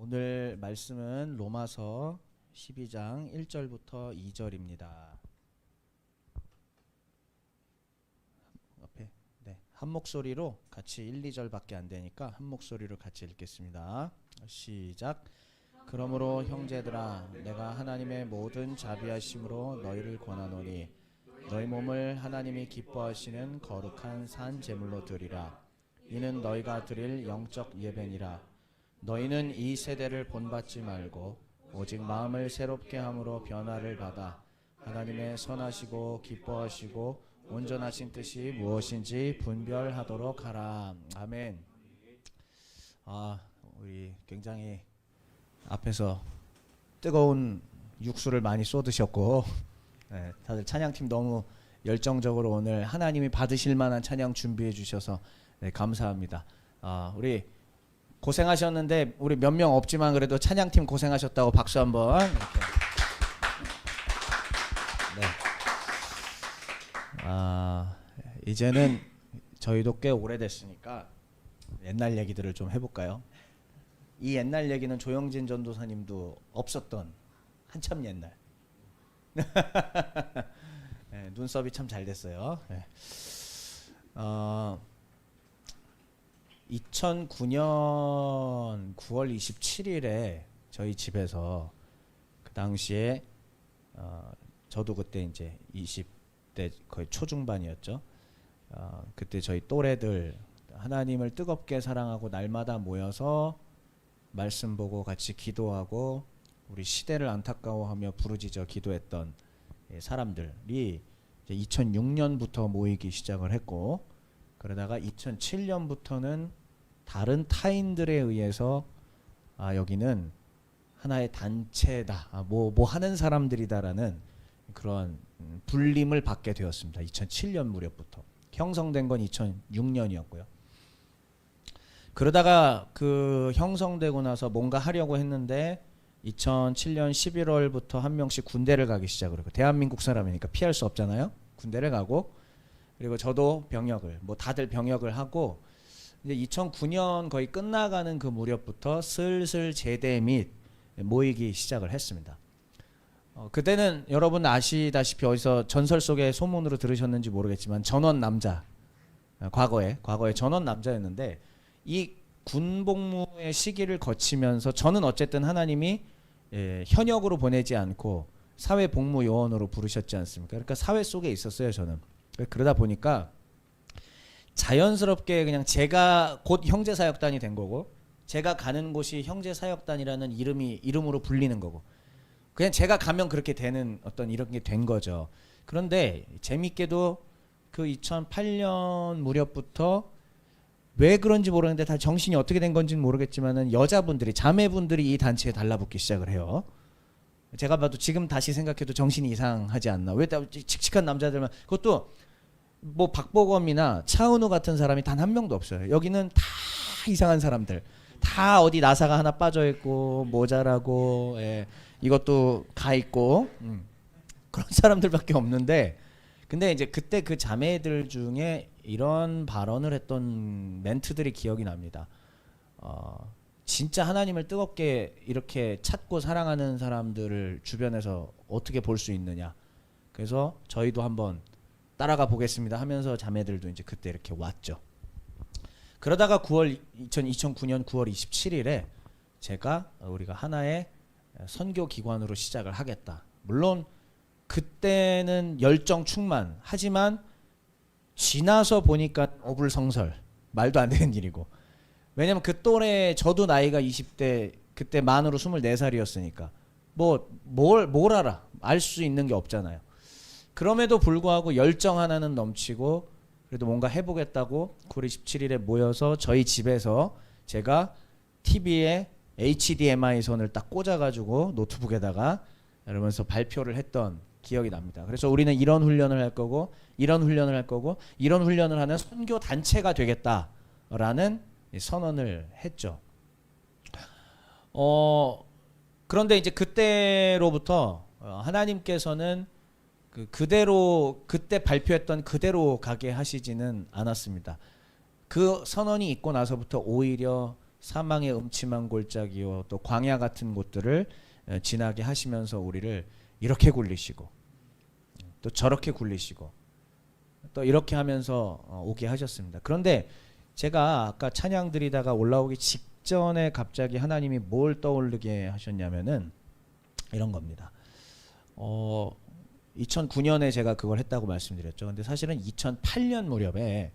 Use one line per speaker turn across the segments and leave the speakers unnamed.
오늘 말씀은 로마서 12장 1절부터 2절입니다. 앞에 한 목소리로 같이 1, 2절밖에 안 되니까 한 목소리로 같이 읽겠습니다. 시작. 그러므로 형제들아 내가 하나님의 모든 자비하심으로 너희를 권하노니 너희 몸을 하나님이 기뻐하시는 거룩한 산 제물로 드리라. 이는 너희가 드릴 영적 예배니라. 너희는 이 세대를 본받지 말고 오직 마음을 새롭게 함으로 변화를 받아 하나님의 선하시고 기뻐하시고 온전하신 뜻이 무엇인지 분별하도록 하라. 아멘. 우리 굉장히 앞에서 뜨거운 육수를 많이 쏟으셨고 다들 찬양팀 너무 열정적으로 오늘 하나님이 받으실 만한 찬양 준비해 주셔서 감사합니다. 우리 고생하셨는데 우리 몇 명 없지만 그래도 찬양팀 고생하셨다고 박수 한번 이렇게. 이제는 저희도 꽤 오래됐으니까 옛날 얘기들을 좀 해볼까요? 이 옛날 얘기는 조영진 전도사님도 없었던 한참 옛날. 눈썹이 참 잘 됐어요. 2009년 9월 27일에 저희 집에서 그 당시에 저도 그때 이제 20대 거의 초중반이었죠. 그때 저희 또래들 하나님을 뜨겁게 사랑하고 날마다 모여서 말씀 보고 같이 기도하고 우리 시대를 안타까워하며 부르짖어 기도했던 사람들이 이제 2006년부터 모이기 시작을 했고, 그러다가 2007년부터는 다른 타인들에 의해서 여기는 하나의 단체다, 뭐 하는 사람들이다라는 그런 불림을 받게 되었습니다. 2007년 무렵부터. 형성된 건 2006년이었고요. 그러다가 그 형성되고 나서 뭔가 하려고 했는데 2007년 11월부터 한 명씩 군대를 가기 시작을 했고, 대한민국 사람이니까 피할 수 없잖아요. 군대를 가고, 그리고 저도 병역을, 다들 병역을 하고, 이제 2009년 거의 끝나가는 그 무렵부터 슬슬 제대 및 모이기 시작을 했습니다. 그때는 여러분 아시다시피 어디서 전설 속의 소문으로 들으셨는지 모르겠지만 전원 남자, 과거에 전원 남자였는데, 이 군복무의 시기를 거치면서 저는 어쨌든 하나님이 현역으로 보내지 않고 사회복무요원으로 부르셨지 않습니까? 그러니까 사회 속에 있었어요, 저는. 그러다 보니까 자연스럽게 그냥 제가 곧 형제사역단이 된 거고, 제가 가는 곳이 형제사역단이라는 이름으로 불리는 거고, 그냥 제가 가면 그렇게 되는 어떤 이런 게 된 거죠. 그런데 재밌게도 그 2008년 무렵부터 왜 그런지 모르겠는데, 다 정신이 어떻게 된 건지는 모르겠지만은 여자분들이, 자매분들이 이 단체에 달라붙기 시작을 해요. 제가 봐도 지금 다시 생각해도 정신이 이상하지 않나. 왜 칙칙한 남자들만, 그것도 뭐 박보검이나 차은우 같은 사람이 단 한 명도 없어요. 여기는 다 이상한 사람들, 다 어디 나사가 하나 빠져 있고 모자라고, 이것도 가 있고, 그런 사람들밖에 없는데, 근데 이제 그때 그 자매들 중에 이런 발언을 했던 멘트들이 기억이 납니다. 진짜 하나님을 뜨겁게 이렇게 찾고 사랑하는 사람들을 주변에서 어떻게 볼 수 있느냐. 그래서 저희도 한번 따라가 보겠습니다 하면서 자매들도 이제 그때 이렇게 왔죠. 그러다가 2009년 9월 27일에 제가 우리가 하나의 선교 기관으로 시작을 하겠다. 물론 그때는 열정 충만, 하지만 지나서 보니까 어불성설, 말도 안 되는 일이고. 왜냐면 그 또래, 저도 나이가 20대, 그때 만으로 24살이었으니까 뭘 알아, 알 수 있는 게 없잖아요. 그럼에도 불구하고 열정 하나는 넘치고, 그래도 뭔가 해보겠다고 9월 27일에 모여서 저희 집에서 제가 TV에 HDMI 선을 딱 꽂아가지고 노트북에다가 이러면서 발표를 했던 기억이 납니다. 그래서 우리는 이런 훈련을 할 거고, 이런 훈련을 할 거고, 이런 훈련을 하는 선교 단체가 되겠다라는 선언을 했죠. 그런데 이제 그때로부터 하나님께서는 그대로 그때 발표했던 그대로 가게 하시지는 않았습니다. 그 선언이 있고 나서부터 오히려 사망의 음침한 골짜기요 또 광야 같은 곳들을 지나게 하시면서 우리를 이렇게 굴리시고 또 저렇게 굴리시고 또 이렇게 하면서 오게 하셨습니다. 그런데 제가 아까 찬양 드리다가 올라오기 직전에 갑자기 하나님이 뭘 떠오르게 하셨냐면은 이런 겁니다. 2009년에 제가 그걸 했다고 말씀드렸죠. 근데 사실은 2008년 무렵에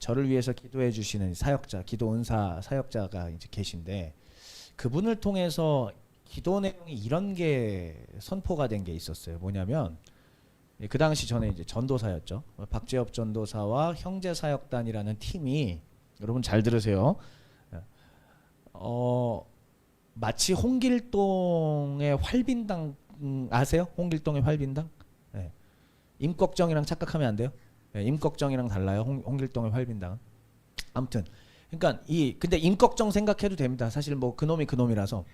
저를 위해서 기도해 주시는 사역자, 기도 은사 사역자가 이제 계신데 그분을 통해서 기도 내용이 이런 게 선포가 된 게 있었어요. 뭐냐면 그 당시 저는 이제 전도사였죠. 박재엽 전도사와 형제 사역단이라는 팀이 여러분 잘 들으세요. 마치 홍길동의 활빈당 아세요? 홍길동의 활빈당? 네. 임꺽정이랑 착각하면 안 돼요. 네, 임꺽정이랑 달라요. 홍길동의 활빈당은. 아무튼 그러니까 근데 임꺽정 생각해도 됩니다. 사실 뭐 그놈이 그놈이라서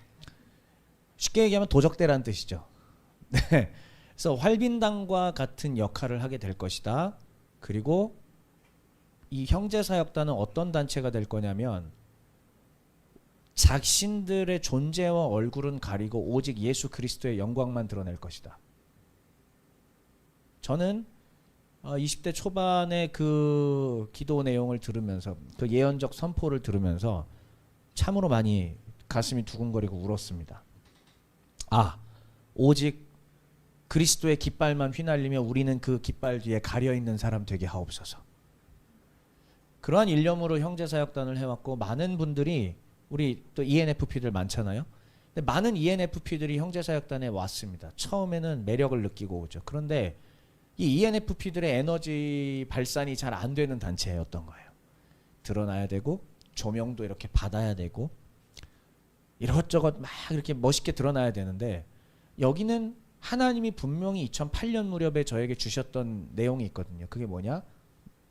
쉽게 얘기하면 도적대라는 뜻이죠. 네. 그래서 활빈당과 같은 역할을 하게 될 것이다. 그리고 이 형제사역단은 어떤 단체가 될 거냐면 자신들의 존재와 얼굴은 가리고 오직 예수 그리스도의 영광만 드러낼 것이다. 저는 20대 초반에 그 기도 내용을 들으면서 그 예언적 선포를 들으면서 참으로 많이 가슴이 두근거리고 울었습니다. 오직 그리스도의 깃발만 휘날리며 우리는 그 깃발 뒤에 가려있는 사람 되게 하옵소서. 그러한 일념으로 형제사역단을 해왔고 많은 분들이 우리 또 ENFP들 많잖아요. 근데 많은 ENFP들이 형제사역단에 왔습니다. 처음에는 매력을 느끼고 오죠. 그런데 이 ENFP들의 에너지 발산이 잘 안 되는 단체였던 거예요. 드러나야 되고 조명도 이렇게 받아야 되고 이것저것 막 이렇게 멋있게 드러나야 되는데 여기는 하나님이 분명히 2008년 무렵에 저에게 주셨던 내용이 있거든요. 그게 뭐냐?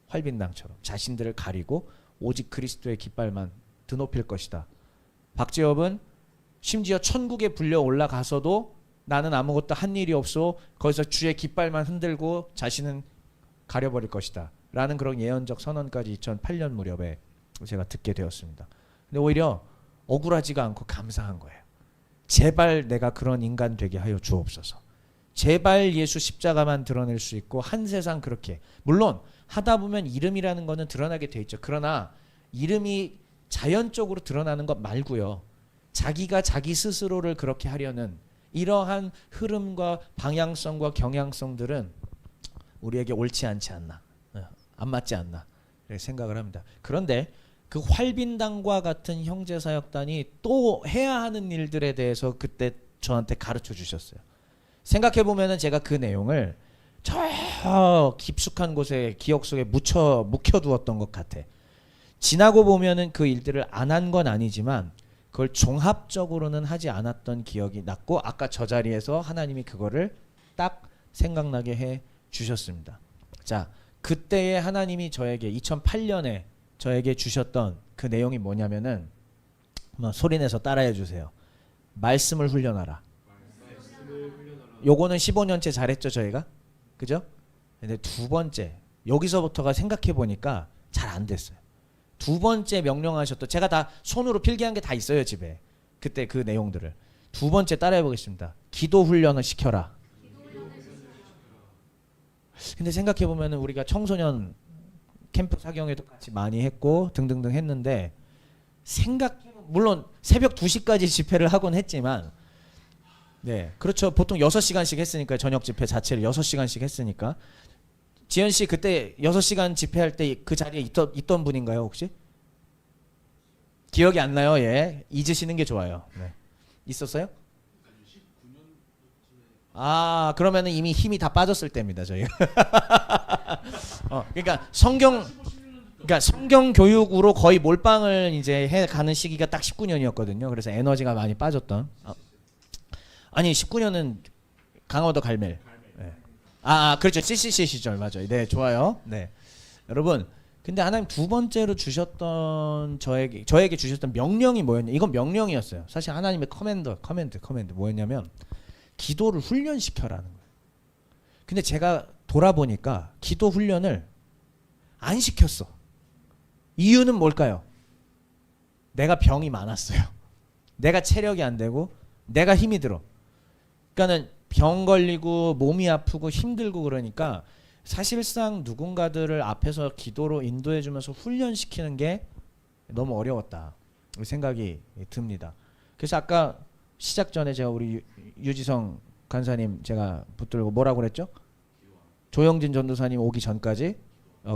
활빈당처럼 자신들을 가리고 오직 그리스도의 깃발만 드높일 것이다. 박재엽은 심지어 천국에 불려 올라가서도 나는 아무것도 한 일이 없어 거기서 주의 깃발만 흔들고 자신은 가려버릴 것이다 라는 그런 예언적 선언까지 2008년 무렵에 제가 듣게 되었습니다. 근데 오히려 억울하지가 않고 감사한 거예요. 제발 내가 그런 인간 되게 하여 주옵소서. 제발 예수 십자가만 드러낼 수 있고 한 세상 그렇게 물론 하다 보면 이름이라는 거는 드러나게 돼 있죠. 그러나 이름이 자연적으로 드러나는 것 말고요. 자기가 자기 스스로를 그렇게 하려는 이러한 흐름과 방향성과 경향성들은 우리에게 옳지 않지 않나, 안 맞지 않나 생각을 합니다. 그런데 그 활빈당과 같은 형제사역단이 또 해야 하는 일들에 대해서 그때 저한테 가르쳐 주셨어요. 생각해보면 제가 그 내용을 저 깊숙한 곳에 기억 속에 묵혀두었던 것 같아. 지나고 보면은 그 일들을 안 한 건 아니지만 그걸 종합적으로는 하지 않았던 기억이 났고 아까 저 자리에서 하나님이 그거를 딱 생각나게 해 주셨습니다. 자, 그때의 하나님이 저에게 2008년에 저에게 주셨던 그 내용이 뭐냐면은 소리내서 따라해 주세요. 말씀을 훈련하라. 요거는 15년째 잘했죠 저희가? 그죠? 근데 두 번째 여기서부터가 생각해 보니까 잘 안 됐어요. 두 번째 명령하셨던 제가 다 손으로 필기한 게 다 있어요 집에. 그때 그 내용들을 두 번째 따라해 보겠습니다. 기도 훈련을 시켜라. 근데 생각해 보면은 우리가 청소년 캠프 사경회도 같이 많이 했고 등등등 했는데 물론 새벽 2시까지 집회를 하곤 했지만 네 그렇죠. 보통 6시간씩 했으니까 저녁 집회 자체를 6시간씩 했으니까 지현 씨 그때 6시간 집회할 때 그 자리에 있던 분인가요 혹시? 기억이 안 나요. 예 잊으시는 게 좋아요. 네. 있었어요? 그러면은 이미 힘이 다 빠졌을 때입니다 저희가. 그러니까 성경 교육으로 거의 몰빵을 이제 해 가는 시기가 딱 19년이었거든요. 그래서 에너지가 많이 빠졌던. 아니 19년은 강화도 갈멜. 네. 그렇죠. CCC 시절 맞아요. 네, 좋아요. 네, 여러분. 근데 하나님 두 번째로 주셨던 저에게 주셨던 명령이 뭐였냐? 이건 명령이었어요. 사실 하나님의 커맨드 뭐였냐면 기도를 훈련시켜라는 거예요. 근데 제가 돌아보니까 기도 훈련을 안 시켰어. 이유는 뭘까요? 내가 병이 많았어요. 내가 체력이 안 되고 내가 힘이 들어. 그러니까는 병 걸리고 몸이 아프고 힘들고 그러니까 사실상 누군가들을 앞에서 기도로 인도해 주면서 훈련시키는 게 너무 어려웠다 생각이 듭니다. 그래서 아까 시작 전에 제가 우리 유지성 간사님 제가 붙들고 뭐라고 그랬죠? 조영진 전도사님 오기 전까지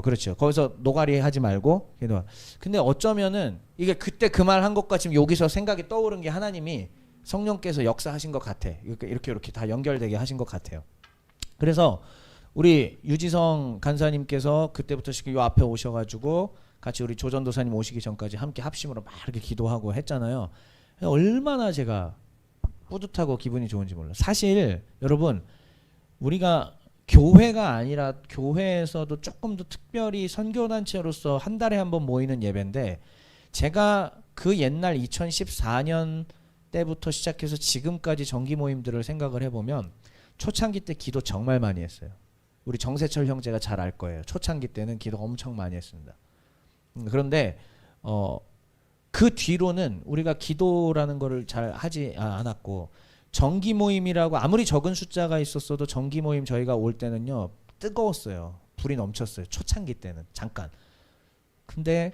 그렇죠. 거기서 노가리 하지 말고 기도. 근데 어쩌면은 이게 그때 그 말 한 것과 지금 여기서 생각이 떠오른 게 하나님이 성령께서 역사하신 것 같아. 이렇게 다 연결되게 하신 것 같아요. 그래서 우리 유지성 간사님께서 그때부터 요 앞에 오셔가지고 같이 우리 조전도사님 오시기 전까지 함께 합심으로 막 이렇게 기도하고 했잖아요. 얼마나 제가 뿌듯하고 기분이 좋은지 몰라. 사실 여러분 우리가 교회가 아니라 교회에서도 조금 더 특별히 선교단체로서 한 달에 한 번 모이는 예배인데 제가 그 옛날 2014년 때부터 시작해서 지금까지 정기 모임들을 생각을 해보면 초창기 때 기도 정말 많이 했어요. 우리 정세철 형제가 잘 알 거예요. 초창기 때는 기도 엄청 많이 했습니다. 그런데 그 뒤로는 우리가 기도라는 거를 잘 하지 않았고 정기 모임이라고 아무리 적은 숫자가 있었어도 정기 모임 저희가 올 때는요 뜨거웠어요. 불이 넘쳤어요. 초창기 때는 잠깐. 근데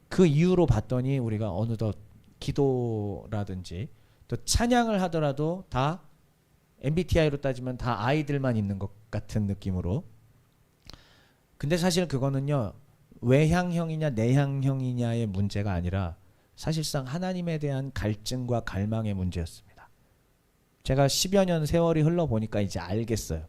그 이후로 봤더니 우리가 어느덧 기도라든지 또 찬양을 하더라도 다 MBTI로 따지면 다 아이들만 있는 것 같은 느낌으로. 근데 사실 그거는요 외향형이냐 내향형이냐의 문제가 아니라 사실상 하나님에 대한 갈증과 갈망의 문제였습니다. 제가 10여 년 세월이 흘러보니까 이제 알겠어요.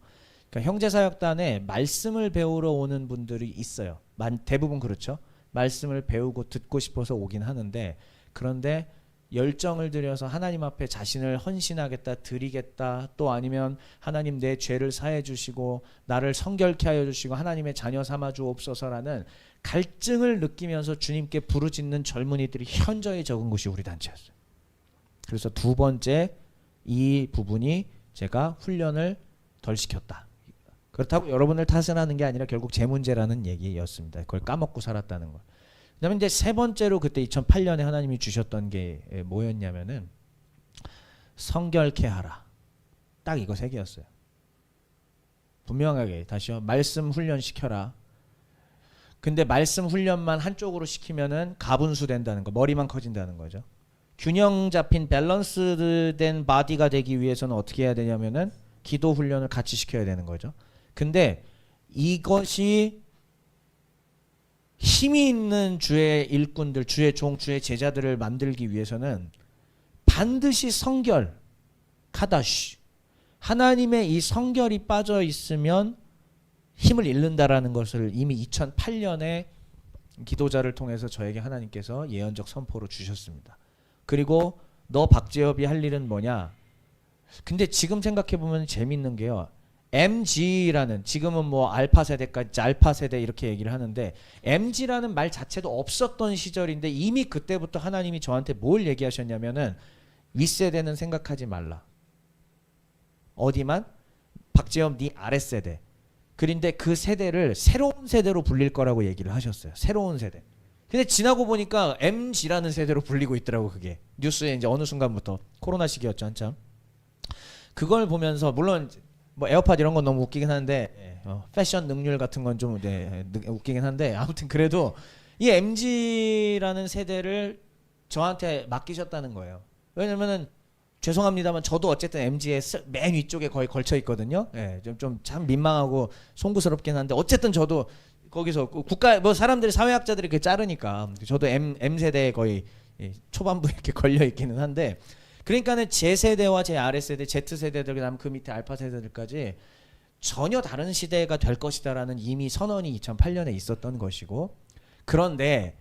그러니까 형제사역단에 말씀을 배우러 오는 분들이 있어요. 대부분 그렇죠. 말씀을 배우고 듣고 싶어서 오긴 하는데 그런데 열정을 들여서 하나님 앞에 자신을 헌신하겠다 드리겠다 또 아니면 하나님 내 죄를 사해 주시고 나를 성결케 하여 주시고 하나님의 자녀 삼아 주옵소서라는 갈증을 느끼면서 주님께 부르짖는 젊은이들이 현저히 적은 곳이 우리 단체였어요. 그래서 두 번째 이 부분이 제가 훈련을 덜 시켰다. 그렇다고 여러분을 탓을 하는 게 아니라 결국 제 문제라는 얘기였습니다. 그걸 까먹고 살았다는 걸. 그다음에 이제 세 번째로 그때 2008년에 하나님이 주셨던 게 뭐였냐면은 성결케 하라. 딱 이거 세 개였어요. 분명하게 다시요. 말씀 훈련 시켜라. 근데 말씀 훈련만 한쪽으로 시키면은 가분수 된다는 거. 머리만 커진다는 거죠. 균형 잡힌 밸런스된 바디가 되기 위해서는 어떻게 해야 되냐면은 기도 훈련을 같이 시켜야 되는 거죠. 근데 이것이 힘이 있는 주의 일꾼들, 주의 종, 주의 제자들을 만들기 위해서는 반드시 성결, 카다쉬, 하나님의 이 성결이 빠져 있으면 힘을 잃는다라는 것을 이미 2008년에 기도자를 통해서 저에게 하나님께서 예언적 선포로 주셨습니다. 그리고 너 박재엽이 할 일은 뭐냐? 근데 지금 생각해보면 재밌는 게요. MG라는 지금은 뭐 알파 세대까지 알파 세대 이렇게 얘기를 하는데 MG라는 말 자체도 없었던 시절인데 이미 그때부터 하나님이 저한테 뭘 얘기하셨냐면은 윗세대는 생각하지 말라. 어디만? 박재엽 네 아랫세대. 그런데 그 세대를 새로운 세대로 불릴 거라고 얘기를 하셨어요. 새로운 세대. 근데 지나고 보니까 MG라는 세대로 불리고 있더라고. 그게 뉴스에 이제 어느 순간부터 코로나 시기였죠 한참. 그걸 보면서 물론 뭐 에어팟 이런 건 너무 웃기긴 한데 패션 능률 같은 건 좀 웃기긴 한데 아무튼 그래도 이 MG라는 세대를 저한테 맡기셨다는 거예요. 왜냐면은 죄송합니다만 저도 어쨌든 MG의 맨 위쪽에 거의 걸쳐 있거든요. 예, 좀 참 민망하고 송구스럽긴 한데 어쨌든 저도 거기서 국가 뭐 사람들이 사회학자들이 그렇게 자르니까 저도 M 세대에 거의 초반부에 이렇게 걸려 있기는 한데 그러니까는 제 세대와 제 아래 세대, Z 세대들 그다음 그 밑에 알파 세대들까지 전혀 다른 시대가 될 것이다라는 이미 선언이 2008년에 있었던 것이고 그런데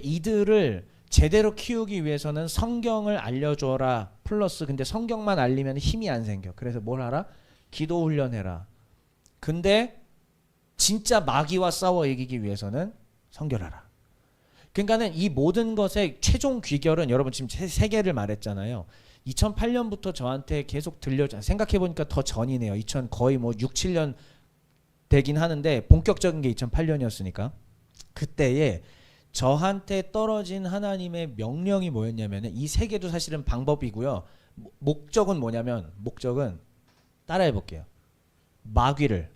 이들을 제대로 키우기 위해서는 성경을 알려줘라 플러스 근데 성경만 알리면 힘이 안 생겨. 그래서 뭘 하라? 기도 훈련해라. 근데 진짜 마귀와 싸워 이기기 위해서는 성결하라. 그러니까는 이 모든 것의 최종 귀결은 여러분 지금 세 개를 말했잖아요. 2008년부터 저한테 계속 들려줘. 생각해보니까 더 전이네요. 2000 거의 뭐 6, 7년 되긴 하는데 본격적인 게 2008년이었으니까 그때에 저한테 떨어진 하나님의 명령이 뭐였냐면 이 세 개도 사실은 방법이고요. 목적은 뭐냐면 목적은 따라해 볼게요. 마귀를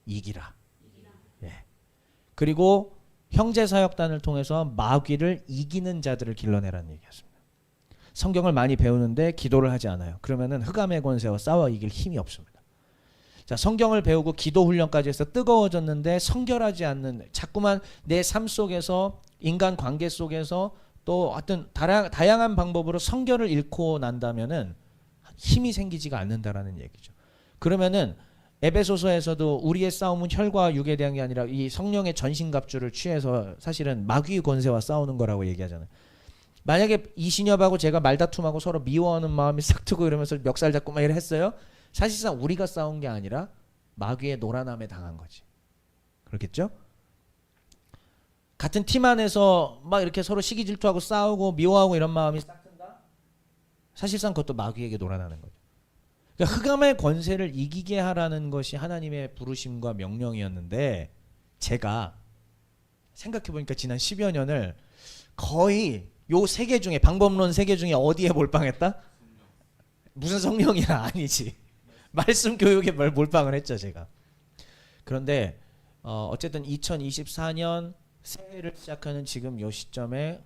이기라. 예. 그리고 형제 사역단을 통해서 마귀를 이기는 자들을 길러내라는 얘기였습니다. 성경을 많이 배우는데 기도를 하지 않아요. 그러면은 흑암의 권세와 싸워 이길 힘이 없습니다. 자, 성경을 배우고 기도 훈련까지 해서 뜨거워졌는데 성결하지 않는 자꾸만 내 삶 속에서 인간 관계 속에서 또 어떤 다양한 방법으로 성결을 잃고 난다면은 힘이 생기지가 않는다라는 얘기죠. 그러면은 에베소서에서도 우리의 싸움은 혈과 육에 대한 게 아니라 이 성령의 전신갑주를 취해서 사실은 마귀의 권세와 싸우는 거라고 얘기하잖아요. 만약에 이신엽하고 제가 말다툼하고 서로 미워하는 마음이 싹 트고 이러면서 멱살 잡고 막 이래 했어요. 사실상 우리가 싸운 게 아니라 마귀의 노란함에 당한 거지. 그렇겠죠? 같은 팀 안에서 막 이렇게 서로 시기 질투하고 싸우고 미워하고 이런 마음이 싹 튼다? 사실상 그것도 마귀에게 노란하는 거죠. 그러니까 흑암의 권세를 이기게 하라는 것이 하나님의 부르심과 명령이었는데 제가 생각해보니까 지난 10여 년을 거의 요 세 개 중에 방법론 세 개 중에 어디에 몰빵했다? 무슨 성령이야? 아니지. 말씀 교육에 몰빵을 했죠 제가. 그런데 어쨌든 2024년 새해를 시작하는 지금 요 시점에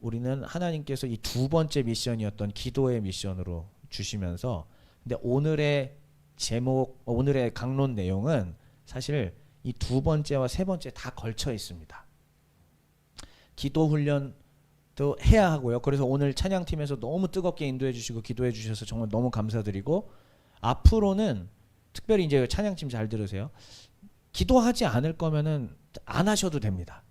우리는 하나님께서 이 두 번째 미션이었던 기도의 미션으로 주시면서 근데 오늘의 제목 오늘의 강론 내용은 사실 이 두 번째와 세 번째 다 걸쳐 있습니다. 기도 훈련도 해야 하고요. 그래서 오늘 찬양팀에서 너무 뜨겁게 인도해 주시고 기도해 주셔서 정말 너무 감사드리고 앞으로는 특별히 이제 찬양팀 잘 들으세요. 기도하지 않을 거면은 안 하셔도 됩니다.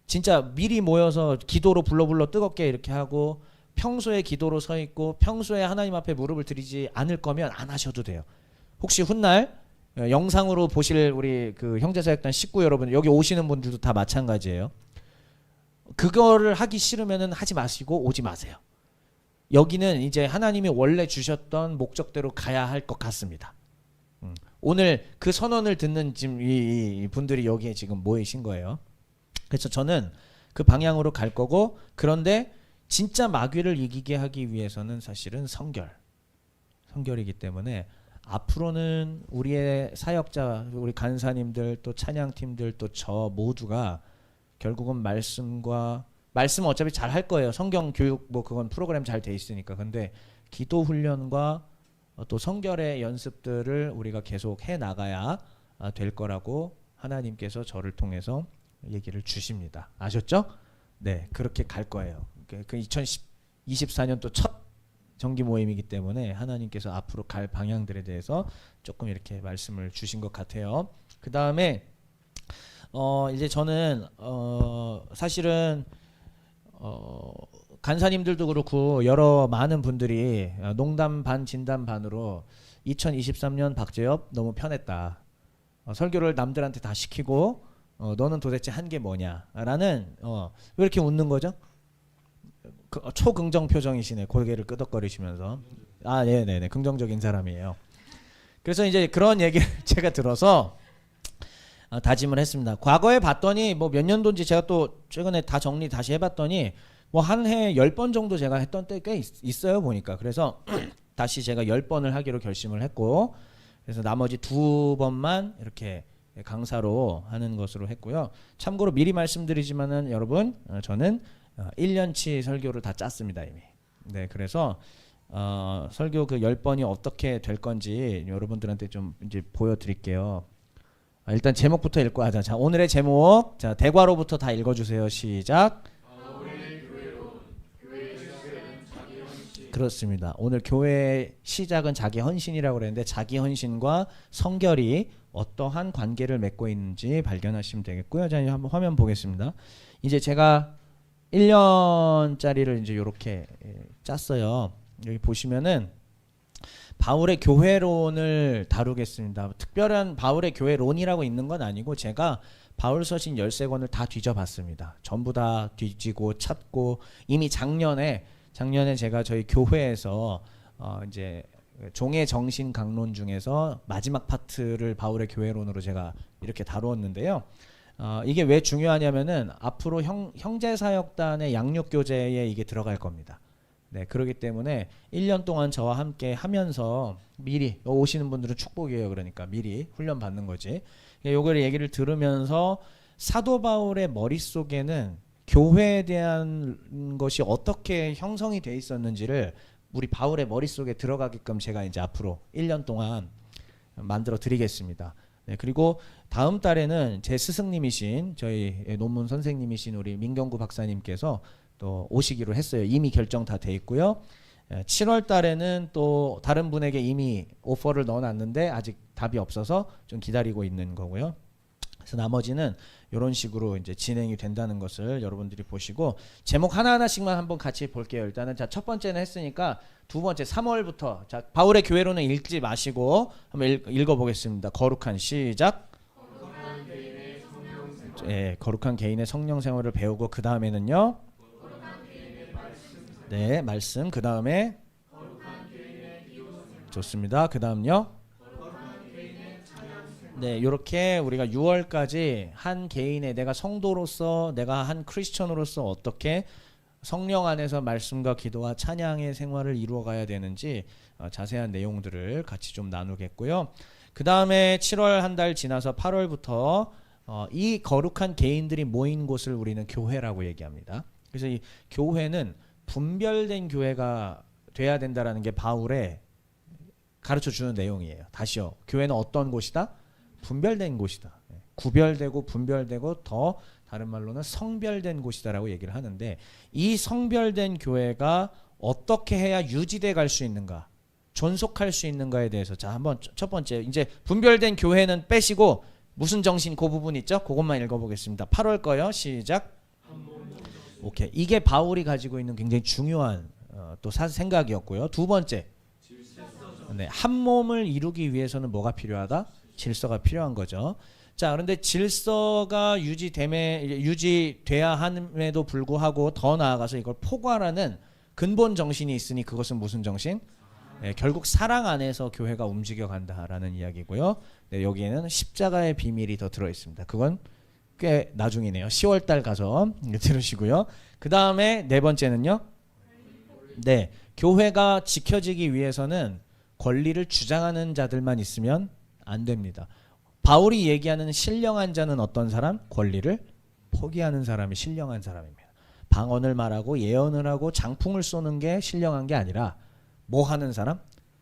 진짜 미리 모여서 기도로 불러 뜨겁게 이렇게 하고 평소에 기도로 서 있고 평소에 하나님 앞에 무릎을 드리지 않을 거면 안 하셔도 돼요. 혹시 훗날 영상으로 보실 우리 그 형제사역단 식구 여러분 여기 오시는 분들도 다 마찬가지예요. 그거를 하기 싫으면은 하지 마시고 오지 마세요. 여기는 이제 하나님이 원래 주셨던 목적대로 가야 할 것 같습니다. 오늘 그 선언을 듣는 지금 이 분들이 여기에 지금 모이신 거예요. 그래서 저는 그 방향으로 갈 거고 그런데 진짜 마귀를 이기게 하기 위해서는 사실은 성결이기 때문에 앞으로는 우리의 사역자, 우리 간사님들 또 찬양팀들 또 저 모두가 결국은 말씀 어차피 잘 할 거예요. 성경 교육 뭐 그건 프로그램 잘 돼 있으니까. 근데 기도 훈련과 또 성결의 연습들을 우리가 계속 해 나가야 될 거라고 하나님께서 저를 통해서 얘기를 주십니다. 아셨죠? 네, 그렇게 갈 거예요. 그 2024년 또 첫 정기 모임이기 때문에 하나님께서 앞으로 갈 방향들에 대해서 조금 이렇게 말씀을 주신 것 같아요. 그 다음에 이제 저는 사실은 간사님들도 그렇고 여러 많은 분들이 농담 반 진담 반으로 2023년 박재엽 너무 편했다. 설교를 남들한테 다 시키고 너는 도대체 한 게 뭐냐라는 왜 이렇게 웃는 거죠? 초긍정 표정이시네. 고개를 끄덕거리시면서 네네네 긍정적인 사람이에요. 그래서 이제 그런 얘기를 제가 들어서 다짐을 했습니다. 과거에 봤더니 뭐 몇 년도인지 제가 또 최근에 다 정리 다시 해봤더니 뭐 한 해 10번 정도 제가 했던 때 꽤 있어요 보니까. 그래서 다시 제가 10번을 하기로 결심을 했고 그래서 나머지 2번만 이렇게 강사로 하는 것으로 했고요. 참고로 미리 말씀드리지만은 여러분 저는 1년치 설교를 다 짰습니다 이미. 네, 그래서 설교 그 10번이 어떻게 될 건지 여러분들한테 좀 이제 보여드릴게요. 일단 제목부터 읽고 하자. 자, 오늘의 제목. 자, 대괄호부터 다 읽어주세요. 시작. 그렇습니다. 오늘 교회의 시작은 자기 헌신이라고 그랬는데 자기 헌신과 성결이 어떠한 관계를 맺고 있는지 발견하시면 되겠고요. 자, 한번 화면 보겠습니다. 이제 제가 1년짜리를 이제 이렇게 짰어요. 여기 보시면은 바울의 교회론을 다루겠습니다. 특별한 바울의 교회론이라고 있는 건 아니고 제가 바울 서신 13권을 다 뒤져봤습니다. 전부 다 뒤지고 찾고 이미 작년에 제가 저희 교회에서 이제 종의 정신 강론 중에서 마지막 파트를 바울의 교회론으로 제가 이렇게 다루었는데요. 이게 왜 중요하냐면은 앞으로 형제사역단의 양육교재에 이게 들어갈 겁니다. 네, 그렇기 때문에 1년 동안 저와 함께 하면서 미리 오시는 분들은 축복이에요. 그러니까 미리 훈련 받는 거지. 요걸 얘기를 들으면서 사도 바울의 머릿속에는 교회에 대한 것이 어떻게 형성이 돼 있었는지를 우리 바울의 머릿속에 들어가게끔 제가 이제 앞으로 1년 동안 만들어 드리겠습니다. 네, 그리고 다음 달에는 제 스승님이신 저희 논문 선생님이신 우리 민경구 박사님께서 또 오시기로 했어요. 이미 결정 다 돼 있고요. 7월 달에는 또 다른 분에게 이미 오퍼를 넣어놨는데 아직 답이 없어서 좀 기다리고 있는 거고요. 그래서 나머지는 이런 식으로 이제 진행이 된다는 것을 여러분들이 보시고 제목 하나하나씩만 한번 같이 볼게요. 일단은 자, 첫 번째는 했으니까 두 번째 3월부터 자, 바울의 교회로는 읽지 마시고 한번 읽어보겠습니다. 거룩한 시작. 거룩한 개인의 성령 생활을 배우고 그 다음에는요. 네, 말씀. 그 다음에 좋습니다. 그 다음요. 네, 이렇게 우리가 6월까지 한 개인의 내가 성도로서 내가 한 크리스천으로서 어떻게 성령 안에서 말씀과 기도와 찬양의 생활을 이루어가야 되는지 자세한 내용들을 같이 좀 나누겠고요. 그 다음에 7월 한 달 지나서 8월부터 이 거룩한 개인들이 모인 곳을 우리는 교회라고 얘기합니다. 그래서 이 교회는 분별된 교회가 돼야 된다라는 게 바울의 가르쳐주는 내용이에요. 다시요. 교회는 어떤 곳이다? 분별된 곳이다. 구별되고 분별되고 더 다른 말로는 성별된 곳이다라고 얘기를 하는데 이 성별된 교회가 어떻게 해야 유지돼 갈 수 있는가, 존속할 수 있는가에 대해서 자 한번 첫 번째 이제 분별된 교회는 빼시고 무슨 정신 그 부분 있죠? 그것만 읽어보겠습니다. 8월 거요. 시작. 오케이. 이게 바울이 가지고 있는 굉장히 중요한 또 생각이었고요. 두 번째, 네, 한 몸을 이루기 위해서는 뭐가 필요하다? 질서가 필요한 거죠. 자, 그런데 질서가 유지돼야 함에도 불구하고 더 나아가서 이걸 포괄하는 근본 정신이 있으니 그것은 무슨 정신? 네, 결국 사랑 안에서 교회가 움직여 간다라는 이야기고요. 네, 여기에는 십자가의 비밀이 더 들어 있습니다. 그건 꽤 나중이네요. 10월 달 가서 들으시고요. 그 다음에 네 번째는요. 네, 교회가 지켜지기 위해서는 권리를 주장하는 자들만 있으면 안 됩니다. 바울이 얘기하는 신령한 자는 어떤 사람? 권리를 포기하는 사람이 신령한 사람입니다. 방언을 말하고 예언을 하고 장풍을 쏘는 게 신령한 게 아니라 뭐 하는 사람?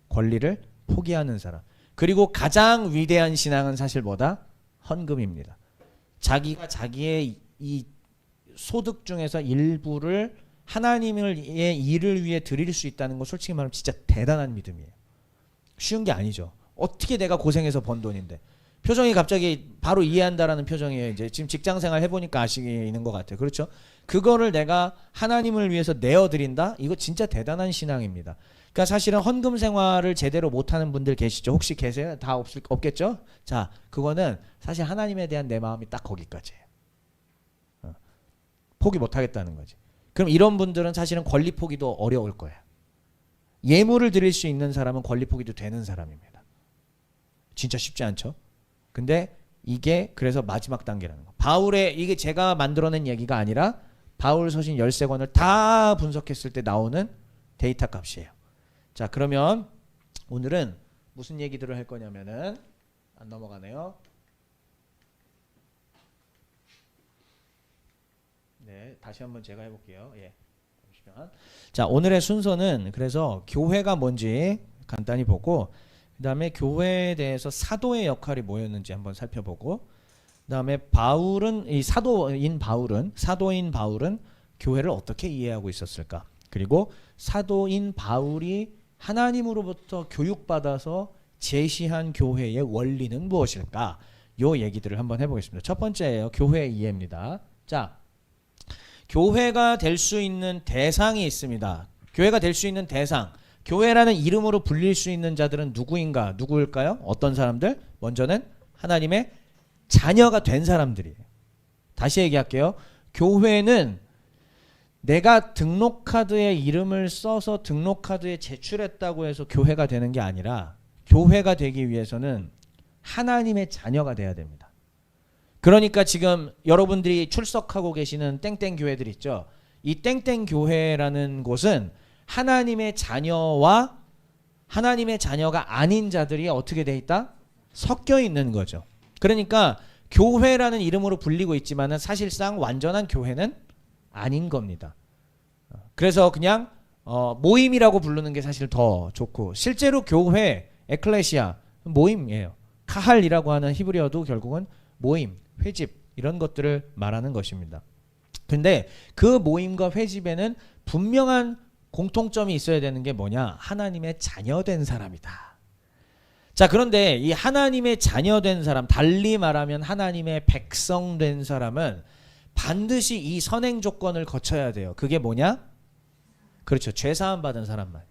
권리를 포기하는 사람. 그리고 가장 위대한 신앙은 사실 뭐다? 헌금입니다. 자기가 자기의 이 소득 중에서 일부를 하나님의 일을 위해 드릴 수 있다는 거 솔직히 말하면 진짜 대단한 믿음이에요. 쉬운 게 아니죠. 어떻게 내가 고생해서 번 돈인데. 표정이 갑자기 바로 이해한다라는 표정이에요. 이제 지금 직장생활 해보니까 아시는 것 같아요. 그렇죠? 그거를 내가 하나님을 위해서 내어드린다? 이거 진짜 대단한 신앙입니다. 그러니까 사실은 헌금 생활을 제대로 못하는 분들 계시죠? 혹시 계세요? 다 없겠죠? 자, 그거는 사실 하나님에 대한 내 마음이 딱 거기까지예요. 포기 못하겠다는 거지. 그럼 이런 분들은 사실은 권리 포기도 어려울 거예요. 예물을 드릴 수 있는 사람은 권리 포기도 되는 사람입니다. 진짜 쉽지 않죠? 근데 이게 그래서 마지막 단계라는 거. 바울의 이게 제가 만들어낸 얘기가 아니라 바울 서신 13권을 다 분석했을 때 나오는 데이터 값이에요. 자, 그러면 오늘은 무슨 얘기들을 할 거냐면은 안 넘어가네요. 네, 다시 한번 제가 해볼게요. 예. 잠시만. 자, 오늘의 순서는 그래서 교회가 뭔지 간단히 보고 그 다음에 교회에 대해서 사도의 역할이 뭐였는지 한번 살펴보고 그 다음에 바울은 이 사도인 바울은 교회를 어떻게 이해하고 있었을까? 그리고 사도인 바울이 하나님으로부터 교육받아서 제시한 교회의 원리는 무엇일까? 요 얘기들을 한번 해보겠습니다. 첫 번째예요. 교회 이해입니다. 자, 교회가 될 수 있는 대상이 있습니다. 교회가 될 수 있는 대상. 교회라는 이름으로 불릴 수 있는 자들은 누구일까요? 어떤 사람들? 먼저는 하나님의 자녀가 된 사람들이에요. 다시 얘기할게요. 교회는 내가 등록카드에 이름을 써서 등록카드에 제출했다고 해서 교회가 되는 게 아니라 교회가 되기 위해서는 하나님의 자녀가 돼야 됩니다. 그러니까 지금 여러분들이 출석하고 계시는 땡땡 교회들 있죠. 이 땡땡 교회라는 곳은 하나님의 자녀와 하나님의 자녀가 아닌 자들이 어떻게 돼 있다? 섞여 있는 거죠. 그러니까 교회라는 이름으로 불리고 있지만은 사실상 완전한 교회는 아닌 겁니다. 그래서 그냥 모임이라고 부르는 게 사실 더 좋고, 실제로 교회, 에클레시아 모임이에요. 카할이라고 하는 히브리어도 결국은 모임, 회집 이런 것들을 말하는 것입니다. 근데 그 모임과 회집에는 분명한 공통점이 있어야 되는 게 뭐냐? 하나님의 자녀된 사람이다. 자, 그런데 이 하나님의 자녀된 사람, 달리 말하면 하나님의 백성된 사람은 반드시 이 선행 조건을 거쳐야 돼요. 그게 뭐냐? 그렇죠. 죄사함 받은 사람만.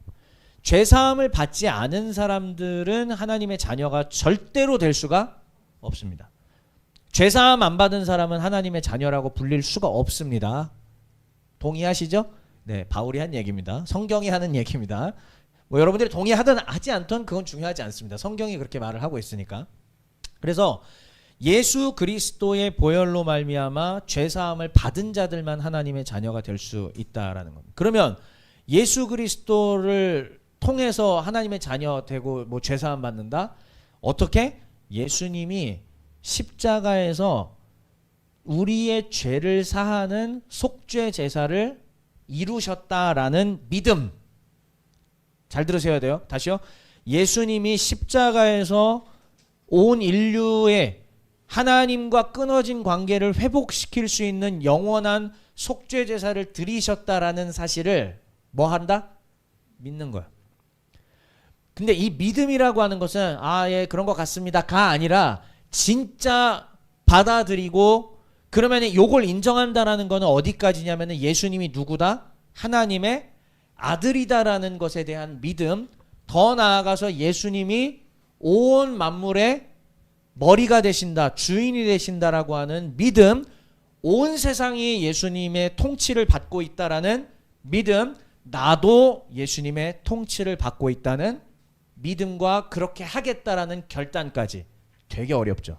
죄사함을 받지 않은 사람들은 하나님의 자녀가 절대로 될 수가 없습니다. 죄사함 안 받은 사람은 하나님의 자녀라고 불릴 수가 없습니다. 동의하시죠? 네, 바울이 한 얘기입니다. 성경이 하는 얘기입니다. 뭐 여러분들이 동의하든 하지 않든 그건 중요하지 않습니다. 성경이 그렇게 말을 하고 있으니까. 그래서 예수 그리스도의 보혈로 말미암아 죄사함을 받은 자들만 하나님의 자녀가 될 수 있다라는 겁니다. 그러면 예수 그리스도를 통해서 하나님의 자녀 되고 뭐 죄사함 받는다? 어떻게? 예수님이 십자가에서 우리의 죄를 사하는 속죄 제사를 이루셨다라는 믿음. 잘 들으셔야 돼요. 다시요. 예수님이 십자가에서 온 인류의 하나님과 끊어진 관계를 회복시킬 수 있는 영원한 속죄 제사를 드리셨다라는 사실을 뭐 한다? 믿는 거야. 근데 이 믿음이라고 하는 것은 예, 그런 것 같습니다가 아니라 진짜 받아들이고, 그러면 요걸 인정한다라는 거는 어디까지냐면은 예수님이 누구다? 하나님의 아들이다라는 것에 대한 믿음. 더 나아가서 예수님이 온 만물의 머리가 되신다, 주인이 되신다라고 하는 믿음. 온 세상이 예수님의 통치를 받고 있다라는 믿음. 나도 예수님의 통치를 받고 있다는 믿음과 그렇게 하겠다라는 결단까지. 되게 어렵죠.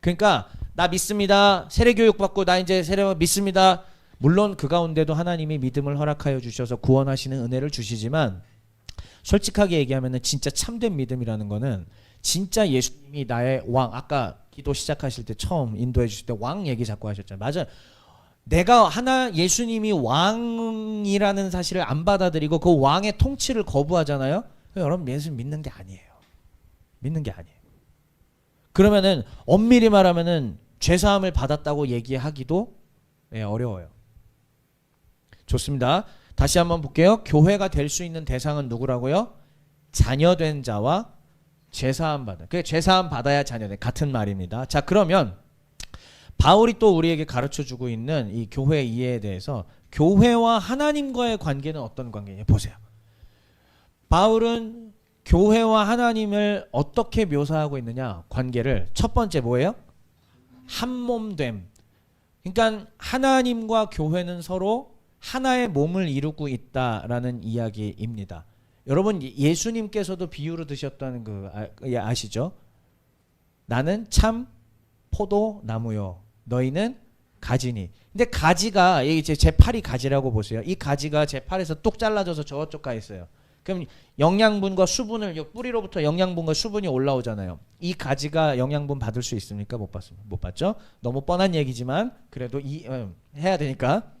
그러니까 나 믿습니다. 세례교육 받고 나 이제 세례 믿습니다. 물론 그 가운데도 하나님이 믿음을 허락하여 주셔서 구원하시는 은혜를 주시지만, 솔직하게 얘기하면은 진짜 참된 믿음이라는 거는 진짜 예수님이 나의 왕, 아까 기도 시작하실 때 처음 인도해 주실 때 왕 얘기 자꾸 하셨잖아요. 맞아요. 내가 예수님이 왕이라는 사실을 안 받아들이고 그 왕의 통치를 거부하잖아요. 여러분, 예수님 믿는 게 아니에요. 믿는 게 아니에요. 그러면은 엄밀히 말하면은 죄사함을 받았다고 얘기하기도 어려워요. 좋습니다. 다시 한번 볼게요. 교회가 될 수 있는 대상은 누구라고요? 자녀된 자와 죄사함 받은. 그 죄사함 받아야 자녀된, 같은 말입니다. 자, 그러면 바울이 또 우리에게 가르쳐주고 있는 이 교회 이해에 대해서, 교회와 하나님과의 관계는 어떤 관계냐 보세요. 바울은 교회와 하나님을 어떻게 묘사하고 있느냐, 관계를. 첫 번째 뭐예요? 한몸됨. 그러니까 하나님과 교회는 서로 하나의 몸을 이루고 있다라는 이야기입니다. 여러분, 예수님께서도 비유로 드셨다는 거 아시죠? 나는 참 포도나무요, 너희는 가지니. 근데 가지가, 이제 제 팔이 가지라고 보세요. 이 가지가 제 팔에서 뚝 잘라져서 저쪽 가 있어요. 그럼 영양분과 수분을, 뿌리로부터 영양분과 수분이 올라오잖아요. 이 가지가 영양분 받을 수 있습니까? 못 받습니다. 못 받죠? 너무 뻔한 얘기지만 그래도 해야 되니까.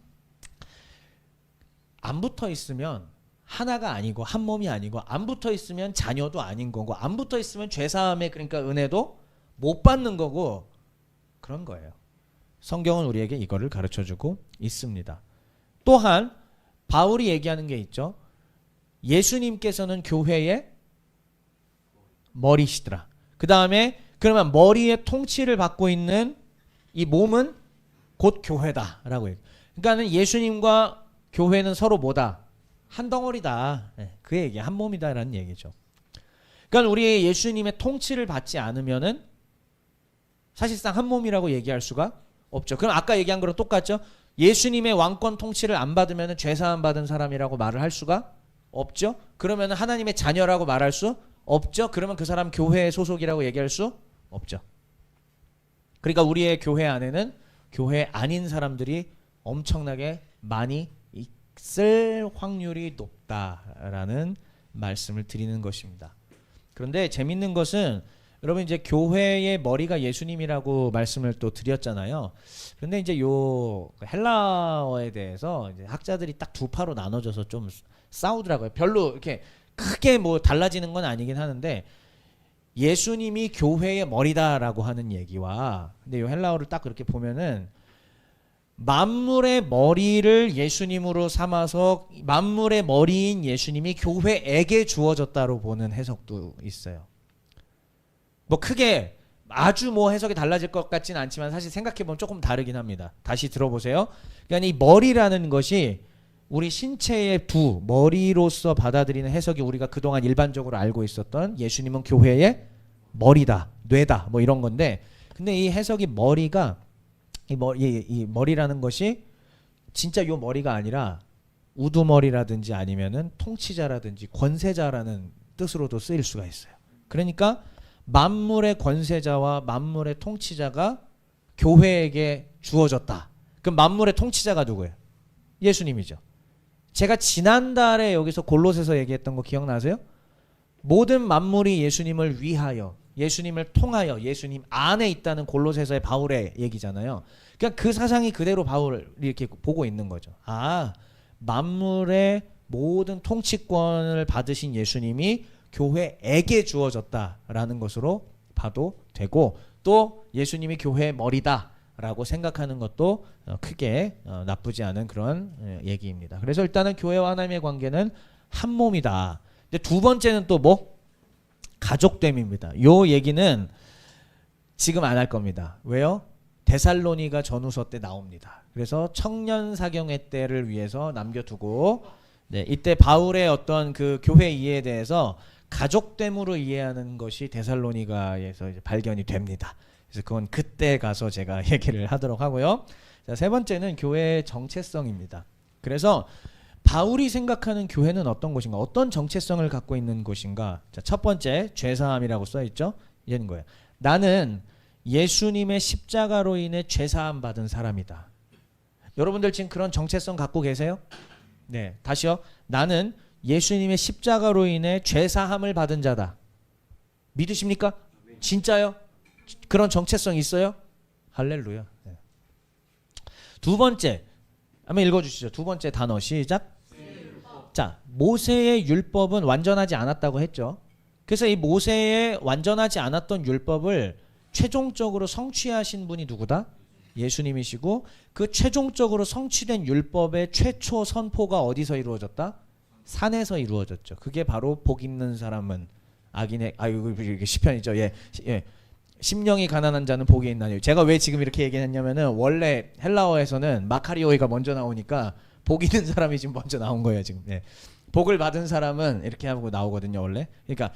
안 붙어 있으면 하나가 아니고 한 몸이 아니고, 안 붙어 있으면 자녀도 아닌 거고, 안 붙어 있으면 죄사함의, 그러니까 은혜도 못 받는 거고, 그런 거예요. 성경은 우리에게 이거를 가르쳐주고 있습니다. 또한 바울이 얘기하는 게 있죠. 예수님께서는 교회의 머리시더라. 그 다음에 그러면 머리의 통치를 받고 있는 이 몸은 곧 교회다라고 얘기해요. 그러니까 예수님과 교회는 서로 뭐다? 한 덩어리다. 그 얘기, 한 몸이다라는 얘기죠. 그러니까 우리 예수님의 통치를 받지 않으면은 사실상 한 몸이라고 얘기할 수가 없죠. 그럼 아까 얘기한 거랑 똑같죠. 예수님의 왕권 통치를 안 받으면은 죄사함 받은 사람이라고 말을 할 수가 없죠. 그러면 하나님의 자녀라고 말할 수 없죠. 그러면 그 사람 교회의 소속이라고 얘기할 수 없죠. 그러니까 우리의 교회 안에는 교회 아닌 사람들이 엄청나게 많이 있을 확률이 높다라는 말씀을 드리는 것입니다. 그런데 재밌는 것은 여러분 이제 교회의 머리가 예수님이라고 말씀을 또 드렸잖아요. 그런데 이제 요 헬라어에 대해서 이제 학자들이 딱 두 파로 나눠져서 좀 싸우더라고요. 별로 이렇게 크게 뭐 달라지는 건 아니긴 하는데 예수님이 교회의 머리다라고 하는 얘기와 근데 요 헬라어를 딱 그렇게 보면은 만물의 머리를 예수님으로 삼아서 만물의 머리인 예수님이 교회에게 주어졌다로 보는 해석도 있어요. 뭐 크게 아주 뭐 해석이 달라질 것 같지는 않지만 사실 생각해보면 조금 다르긴 합니다. 다시 들어보세요. 그러니까 이 머리라는 것이 우리 신체의 부, 머리로서 받아들이는 해석이 우리가 그동안 일반적으로 알고 있었던 예수님은 교회의 머리다, 뇌다 뭐 이런 건데 근데 이 해석이 머리가 이 머리라는 것이 진짜 요 머리가 아니라 우두머리라든지 아니면은 통치자라든지 권세자라는 뜻으로도 쓰일 수가 있어요. 그러니까 만물의 권세자와 만물의 통치자가 교회에게 주어졌다. 그럼 만물의 통치자가 누구예요? 예수님이죠. 제가 지난달에 여기서 골로새서 얘기했던 거 기억나세요? 모든 만물이 예수님을 위하여 예수님을 통하여 예수님 안에 있다는 골로새서의 바울의 얘기잖아요. 그러니까 그 사상이 그대로 바울이 이렇게 보고 있는 거죠. 아, 만물의 모든 통치권을 받으신 예수님이 교회에게 주어졌다라는 것으로 봐도 되고 또 예수님이 교회의 머리다라고 생각하는 것도 크게 나쁘지 않은 그런 얘기입니다. 그래서 일단은 교회와 하나님의 관계는 한 몸이다. 근데 두 번째는 또 뭐? 가족됨입니다. 요 얘기는 지금 안 할 겁니다. 왜요? 데살로니가 전후서 때 나옵니다. 그래서 청년 사경회 때를 위해서 남겨두고 네, 이때 바울의 어떤 그 교회 이해에 대해서 가족됨으로 이해하는 것이 데살로니가에서 이제 발견이 됩니다. 그래서 그건 그때 가서 제가 얘기를 하도록 하고요. 자, 세 번째는 교회의 정체성입니다. 그래서 바울이 생각하는 교회는 어떤 곳인가? 어떤 정체성을 갖고 있는 곳인가? 자, 첫 번째 죄사함이라고 써 있죠. 이런 거예요. 나는 예수님의 십자가로 인해 죄사함 받은 사람이다. 여러분들 지금 그런 정체성 갖고 계세요? 네, 다시요. 나는 예수님의 십자가로 인해 죄사함을 받은 자다. 믿으십니까? 진짜요? 그런 정체성 있어요? 할렐루야. 네. 두 번째, 한번 읽어주시죠. 두 번째 단어 시작. 자, 모세의 율법은 완전하지 않았다고 했죠. 그래서 이 모세의 완전하지 않았던 율법을 최종적으로 성취하신 분이 누구다? 예수님이시고 그 최종적으로 성취된 율법의 최초 선포가 어디서 이루어졌다? 산에서 이루어졌죠. 그게 바로 복 있는 사람은 악인의 이게 시편이죠. 예. 심령이 가난한 자는 복이 있나니. 제가 왜 지금 이렇게 얘기했냐면은 원래 헬라어에서는 마카리오이가 먼저 나오니까 복 있는 사람이 지금 먼저 나온 거예요, 지금. 예. 복을 받은 사람은 이렇게 하고 나오거든요, 원래. 그러니까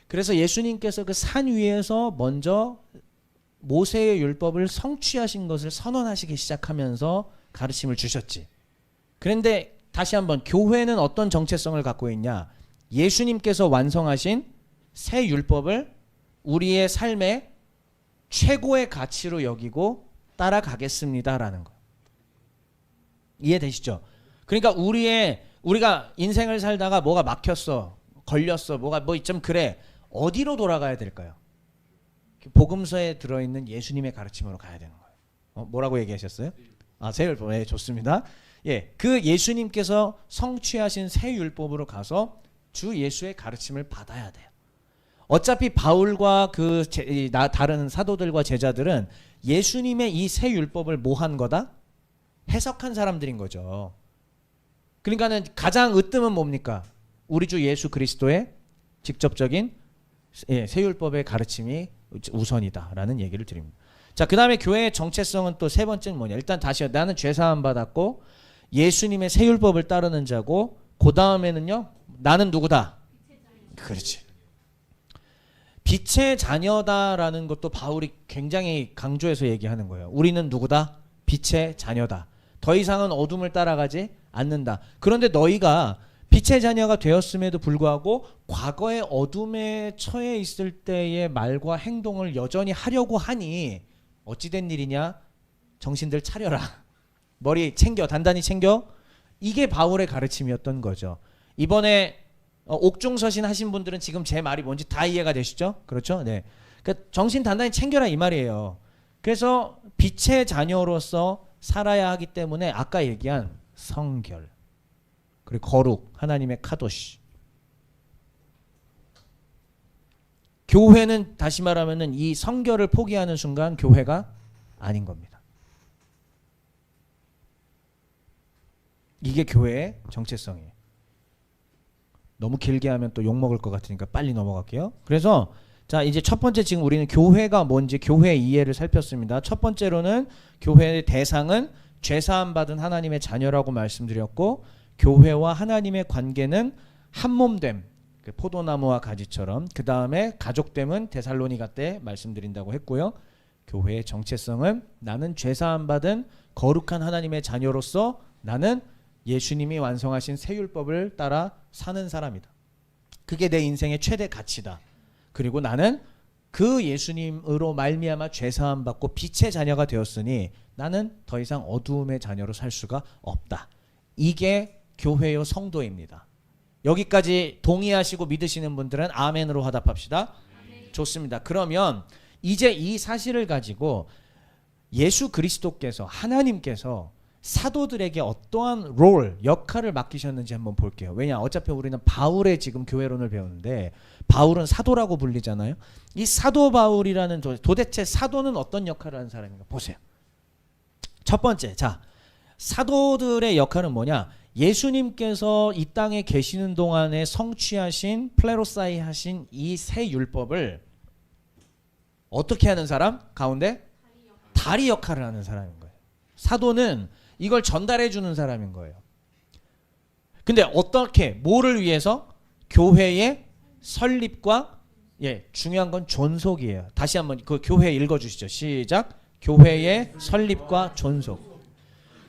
그래서 예수님께서 그 산 위에서 먼저 모세의 율법을 성취하신 것을 선언하시기 시작하면서 가르침을 주셨지. 그런데 다시 한번 교회는 어떤 정체성을 갖고 있냐? 예수님께서 완성하신 새 율법을 우리의 삶의 최고의 가치로 여기고 따라가겠습니다라는 거. 이해되시죠? 그러니까 우리가 인생을 살다가 뭐가 막혔어, 걸렸어, 뭐가 뭐 좀 그래. 어디로 돌아가야 될까요? 복음서에 들어있는 예수님의 가르침으로 가야 되는 거예요. 뭐라고 얘기하셨어요? 새 율법. 네, 좋습니다. 예, 그 예수님께서 성취하신 새 율법으로 가서 주 예수의 가르침을 받아야 돼요. 어차피 바울과 다른 사도들과 제자들은 예수님의 이 새 율법을 뭐 한 거다? 해석한 사람들인 거죠. 그러니까는 가장 으뜸은 뭡니까? 우리 주 예수 그리스도의 직접적인 새 율법의 가르침이 우선이다라는 얘기를 드립니다. 자, 그 다음에 교회의 정체성은 또 세 번째는 뭐냐? 일단 다시요. 나는 죄사함 받았고 예수님의 새 율법을 따르는 자고 그 다음에는요. 나는 누구다? 그렇지. 빛의 자녀다라는 것도 바울이 굉장히 강조해서 얘기하는 거예요. 우리는 누구다? 빛의 자녀다. 더 이상은 어둠을 따라가지 않는다. 그런데 너희가 빛의 자녀가 되었음에도 불구하고 과거의 어둠에 처해 있을 때의 말과 행동을 여전히 하려고 하니 어찌된 일이냐? 정신들 차려라. 머리 챙겨, 단단히 챙겨. 이게 바울의 가르침이었던 거죠. 이번에 옥중서신 하신 분들은 지금 제 말이 뭔지 다 이해가 되시죠? 그렇죠? 네. 그러니까 정신 단단히 챙겨라 이 말이에요. 그래서 빛의 자녀로서 살아야 하기 때문에 아까 얘기한 성결, 그리고 거룩, 하나님의 카도시. 교회는 다시 말하면은 이 성결을 포기하는 순간 교회가 아닌 겁니다. 이게 교회의 정체성이에요. 너무 길게 하면 또 욕먹을 것 같으니까 빨리 넘어갈게요. 그래서 자, 이제 첫 번째 지금 우리는 교회가 뭔지 교회의 이해를 살폈습니다. 첫 번째로는 교회의 대상은 죄사함 받은 하나님의 자녀라고 말씀드렸고, 교회와 하나님의 관계는 한몸됨, 포도나무와 가지처럼. 그 다음에 가족됨은 데살로니가 때 말씀드린다고 했고요. 교회의 정체성은 나는 죄사함 받은 거룩한 하나님의 자녀로서 나는 예수님이 완성하신 새 율법을 따라 사는 사람이다. 그게 내 인생의 최대 가치다. 그리고 나는 그 예수님으로 말미암아 죄사함 받고 빛의 자녀가 되었으니 나는 더 이상 어두움의 자녀로 살 수가 없다. 이게 교회요 성도입니다. 여기까지 동의하시고 믿으시는 분들은 아멘으로 화답합시다. 좋습니다. 그러면 이제 이 사실을 가지고 예수 그리스도께서, 하나님께서 사도들에게 어떠한 역할을 맡기셨는지 한번 볼게요. 왜냐, 어차피 우리는 바울의 지금 교회론을 배우는데 바울은 사도라고 불리잖아요. 이 사도 바울이라는 도대체 사도는 어떤 역할을 하는 사람인가 보세요. 첫 번째, 자, 사도들의 역할은 뭐냐? 예수님께서 이 땅에 계시는 동안에 성취하신, 플레로사이 하신 이 새 율법을 어떻게 하는 사람? 가운데 다리 역할을 하는 사람인 거예요. 사도는 이걸 전달해 주는 사람인 거예요. 근데 어떻게, 뭐를 위해서? 교회의 설립과, 중요한 건 존속이에요. 다시 한번 그 교회 읽어주시죠. 시작. 교회의 설립과 존속.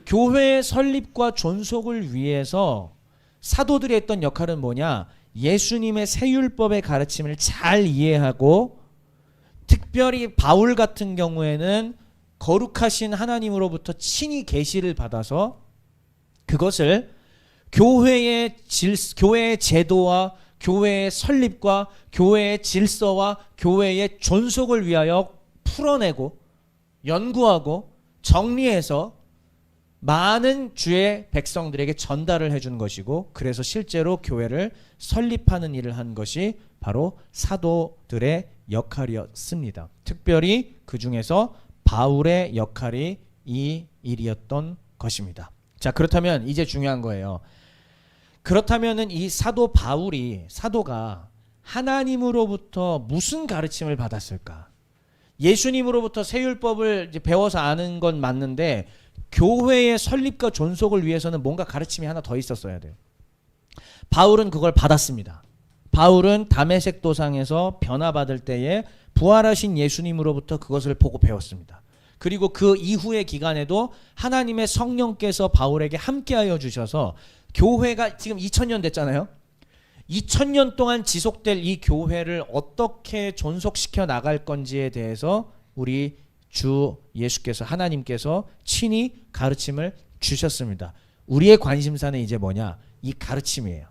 교회의 설립과 존속을 위해서 사도들이 했던 역할은 뭐냐? 예수님의 새 율법의 가르침을 잘 이해하고, 특별히 바울 같은 경우에는 거룩하신 하나님으로부터 친히 계시를 받아서 그것을 교회의 제도와 교회의 설립과 교회의 질서와 교회의 존속을 위하여 풀어내고 연구하고 정리해서 많은 주의 백성들에게 전달을 해준 것이고, 그래서 실제로 교회를 설립하는 일을 한 것이 바로 사도들의 역할이었습니다. 특별히 그 중에서 바울의 역할이 이 일이었던 것입니다. 자, 그렇다면 이제 중요한 거예요. 그렇다면은 이 사도 바울이, 사도가 하나님으로부터 무슨 가르침을 받았을까? 예수님으로부터 새 율법을 이제 배워서 아는 건 맞는데 교회의 설립과 존속을 위해서는 뭔가 가르침이 하나 더 있었어야 돼요. 바울은 그걸 받았습니다. 바울은 다메섹 도상에서 변화받을 때에 부활하신 예수님으로부터 그것을 보고 배웠습니다. 그리고 그 이후의 기간에도 하나님의 성령께서 바울에게 함께하여 주셔서 교회가 지금 2000년 됐잖아요. 2000년 동안 지속될 이 교회를 어떻게 존속시켜 나갈 건지에 대해서 우리 주 예수께서, 하나님께서 친히 가르침을 주셨습니다. 우리의 관심사는 이제 뭐냐? 이 가르침이에요.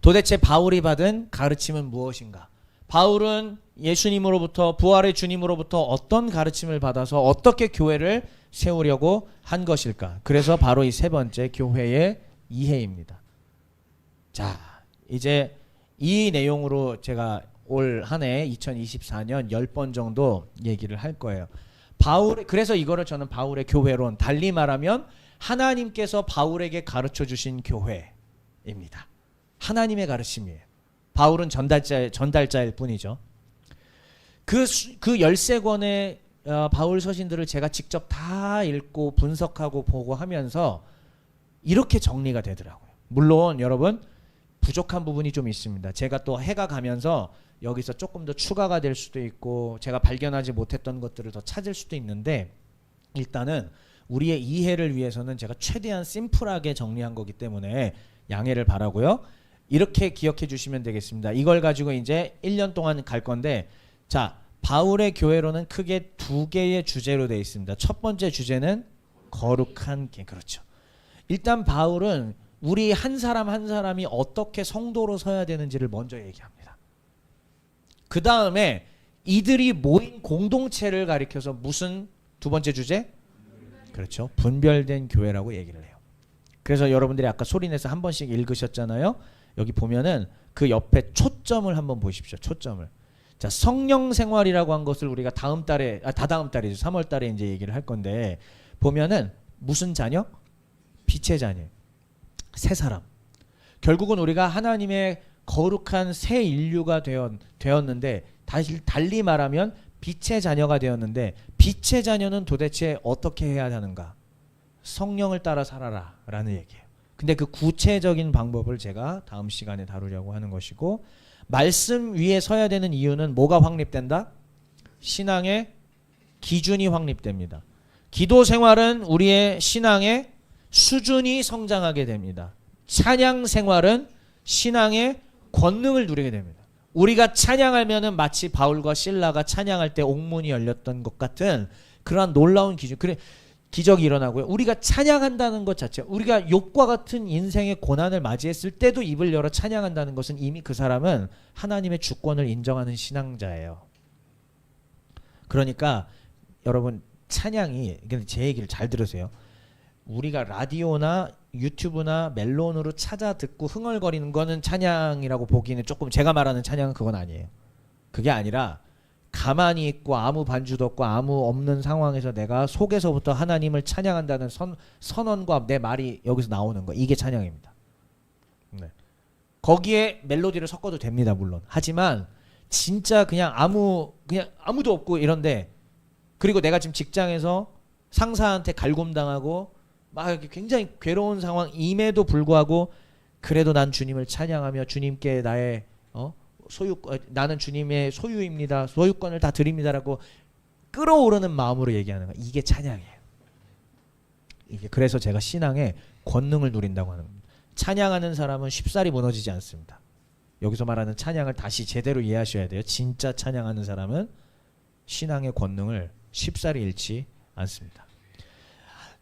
도대체 바울이 받은 가르침은 무엇인가? 바울은 예수님으로부터, 부활의 주님으로부터 어떤 가르침을 받아서 어떻게 교회를 세우려고 한 것일까? 그래서 바로 이 세 번째, 교회의 이해입니다. 자, 이제 이 내용으로 제가 올 한 해 2024년 10번 정도 얘기를 할 거예요. 그래서 이거를 저는 바울의 교회론, 달리 말하면 하나님께서 바울에게 가르쳐 주신 교회입니다. 하나님의 가르침이에요. 바울은 전달자일 뿐이죠. 그 13권의 바울 서신들을 제가 직접 다 읽고 분석하고 보고 하면서 이렇게 정리가 되더라고요. 물론 여러분 부족한 부분이 좀 있습니다. 제가 또 해가 가면서 여기서 조금 더 추가가 될 수도 있고 제가 발견하지 못했던 것들을 더 찾을 수도 있는데, 일단은 우리의 이해를 위해서는 제가 최대한 심플하게 정리한 거기 때문에 양해를 바라고요. 이렇게 기억해 주시면 되겠습니다. 이걸 가지고 이제 1년 동안 갈 건데, 자, 바울의 교회로는 크게 두 개의 주제로 되어 있습니다. 첫 번째 주제는 거룩한 길. 그렇죠. 일단 바울은 우리 한 사람 한 사람이 어떻게 성도로 서야 되는지를 먼저 얘기합니다. 그 다음에 이들이 모인 공동체를 가리켜서 무슨 두 번째 주제? 그렇죠. 분별된 교회라고 얘기를 해요. 그래서 여러분들이 아까 소리내서 한 번씩 읽으셨잖아요. 여기 보면은 그 옆에 초점을 한번 보십시오. 초점을. 자, 성령 생활이라고 한 것을 우리가 다다음 달이죠. 3월 달에 이제 얘기를 할 건데 보면은 무슨 자녀? 빛의 자녀. 새 사람. 결국은 우리가 하나님의 거룩한 새 인류가 되었는데 다시 달리 말하면 빛의 자녀가 되었는데 빛의 자녀는 도대체 어떻게 해야 하는가? 성령을 따라 살아라 라는 얘기예요. 근데 그 구체적인 방법을 제가 다음 시간에 다루려고 하는 것이고 말씀 위에 서야 되는 이유는 뭐가 확립된다? 신앙의 기준이 확립됩니다. 기도 생활은 우리의 신앙의 수준이 성장하게 됩니다. 찬양 생활은 신앙의 권능을 누리게 됩니다. 우리가 찬양하면은 마치 바울과 실라가 찬양할 때 옥문이 열렸던 것 같은 그러한 놀라운 기적이 일어나고요. 우리가 찬양한다는 것 자체, 우리가 욥과 같은 인생의 고난을 맞이했을 때도 입을 열어 찬양한다는 것은 이미 그 사람은 하나님의 주권을 인정하는 신앙자예요. 그러니까 여러분 찬양이, 제 얘기를 잘 들으세요. 우리가 라디오나 유튜브나 멜론으로 찾아 듣고 흥얼거리는 거는 찬양이라고 보기에는 조금, 제가 말하는 찬양은 그건 아니에요. 그게 아니라 가만히 있고 아무 반주도 없고 아무 없는 상황에서 내가 속에서부터 하나님을 찬양한다는 선언과 내 말이 여기서 나오는 거, 이게 찬양입니다. 네. 거기에 멜로디를 섞어도 됩니다, 물론. 하지만 진짜 그냥 아무도 없고 이런데, 그리고 내가 지금 직장에서 상사한테 갈굼당하고 막 굉장히 괴로운 상황임에도 불구하고 그래도 난 주님을 찬양하며 주님께 나의 나는 주님의 소유입니다. 소유권을 다 드립니다라고 끌어오르는 마음으로 얘기하는 거, 이게 찬양이에요. 이게 그래서 제가 신앙의 권능을 누린다고 하는 겁니다. 찬양하는 사람은 쉽사리 무너지지 않습니다. 여기서 말하는 찬양을 다시 제대로 이해하셔야 돼요. 진짜 찬양하는 사람은 신앙의 권능을 쉽사리 잃지 않습니다.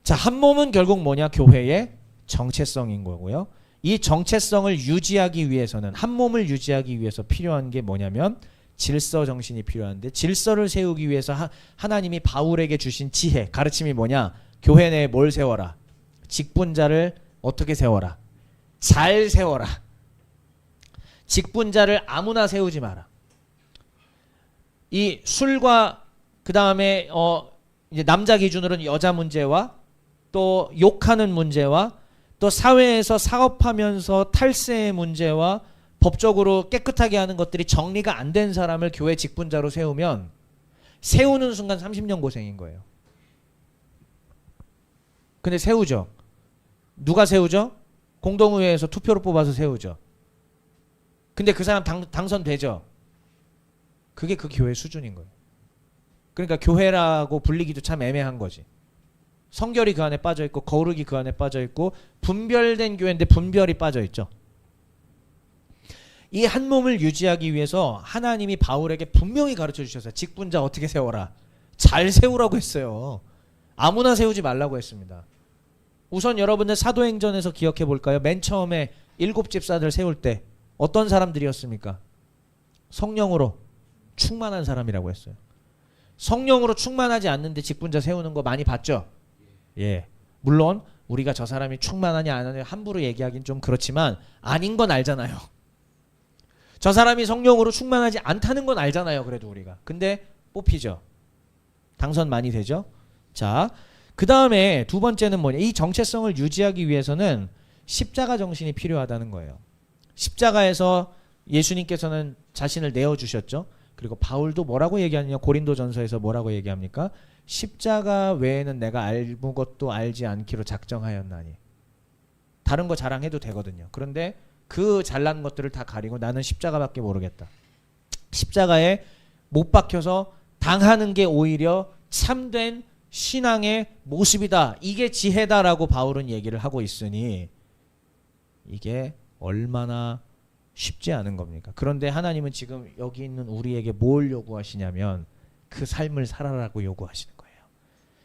자, 한 몸은 결국 뭐냐? 교회의 정체성인 거고요. 이 정체성을 유지하기 위해서는, 한 몸을 유지하기 위해서 필요한 게 뭐냐면 질서 정신이 필요한데, 질서를 세우기 위해서 하나님이 바울에게 주신 지혜, 가르침이 뭐냐? 교회 내에 뭘 세워라? 직분자를 어떻게 세워라? 잘 세워라. 직분자를 아무나 세우지 마라. 이 술과 그 다음에 이제 남자 기준으로는 여자 문제와 또 욕하는 문제와 또 사회에서 사업하면서 탈세의 문제와 법적으로 깨끗하게 하는 것들이 정리가 안 된 사람을 교회 직분자로 세우면 세우는 순간 30년 고생인 거예요. 근데 세우죠. 누가 세우죠? 공동의회에서 투표로 뽑아서 세우죠. 근데 그 사람 당선되죠. 그게 그 교회 수준인 거예요. 그러니까 교회라고 불리기도 참 애매한 거지. 성결이 그 안에 빠져있고 거룩이 그 안에 빠져있고 분별된 교회인데 분별이 빠져있죠. 이 한 몸을 유지하기 위해서 하나님이 바울에게 분명히 가르쳐 주셨어요. 직분자 어떻게 세워라. 잘 세우라고 했어요. 아무나 세우지 말라고 했습니다. 우선 여러분들 사도행전에서 기억해 볼까요? 맨 처음에 7 집사들 세울 때 어떤 사람들이었습니까? 성령으로 충만한 사람이라고 했어요. 성령으로 충만하지 않는데 직분자 세우는 거 많이 봤죠? 예. 물론 우리가 저 사람이 충만하냐 안 하냐 함부로 얘기하긴 좀 그렇지만 아닌 건 알잖아요. 저 사람이 성령으로 충만하지 않다는 건 알잖아요. 그래도 우리가. 근데 뽑히죠. 당선 많이 되죠. 자, 그 다음에 두 번째는 뭐냐? 이 정체성을 유지하기 위해서는 십자가 정신이 필요하다는 거예요. 십자가에서 예수님께서는 자신을 내어주셨죠. 그리고 바울도 뭐라고 얘기하느냐? 고린도전서에서 뭐라고 얘기합니까? 십자가 외에는 내가 아무것도 알지 않기로 작정하였나니. 다른 거 자랑해도 되거든요. 그런데 그 잘난 것들을 다 가리고 나는 십자가밖에 모르겠다. 십자가에 못 박혀서 당하는 게 오히려 참된 신앙의 모습이다. 이게 지혜다라고 바울은 얘기를 하고 있으니 이게 얼마나 쉽지 않은 겁니까? 그런데 하나님은 지금 여기 있는 우리에게 뭘 요구하시냐면 그 삶을 살아라고 요구하시는 거예요.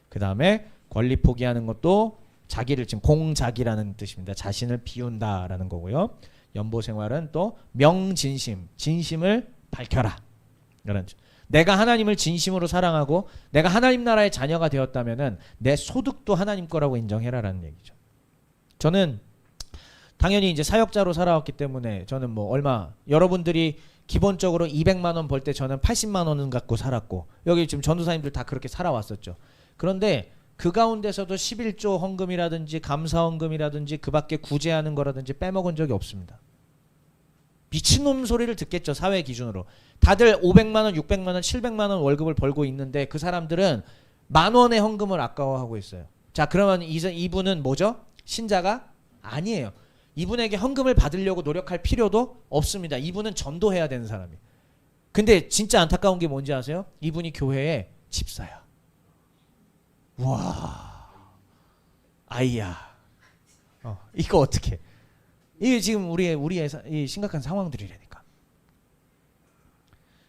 그 다음에 권리 포기하는 것도 자기를, 지금 공자기라는 뜻입니다. 자신을 비운다라는 거고요. 연보 생활은 또 명진심, 진심을 밝혀라. 내가 하나님을 진심으로 사랑하고 내가 하나님 나라의 자녀가 되었다면은 내 소득도 하나님 거라고 인정해라라는 얘기죠. 저는 당연히 이제 사역자로 살아왔기 때문에 저는 뭐 얼마, 여러분들이 기본적으로 200만 원 벌 때 저는 80만 원은 갖고 살았고, 여기 지금 전도사님들 다 그렇게 살아왔었죠. 그런데 그 가운데서도 11조 헌금이라든지 감사헌금이라든지 그 밖에 구제하는 거라든지 빼먹은 적이 없습니다. 미친놈 소리를 듣겠죠, 사회 기준으로. 다들 500만 원, 600만 원, 700만 원 월급을 벌고 있는데 그 사람들은 만 원의 헌금을 아까워하고 있어요. 자, 그러면 이분은 뭐죠? 신자가 아니에요. 이분에게 헌금을 받으려고 노력할 필요도 없습니다. 이분은 전도해야 되는 사람이에요. 근데 진짜 안타까운 게 뭔지 아세요? 이분이 교회에 집사야. 와, 아이야. 이거 어떻게? 이게 지금 우리의 이 심각한 상황들이라니까.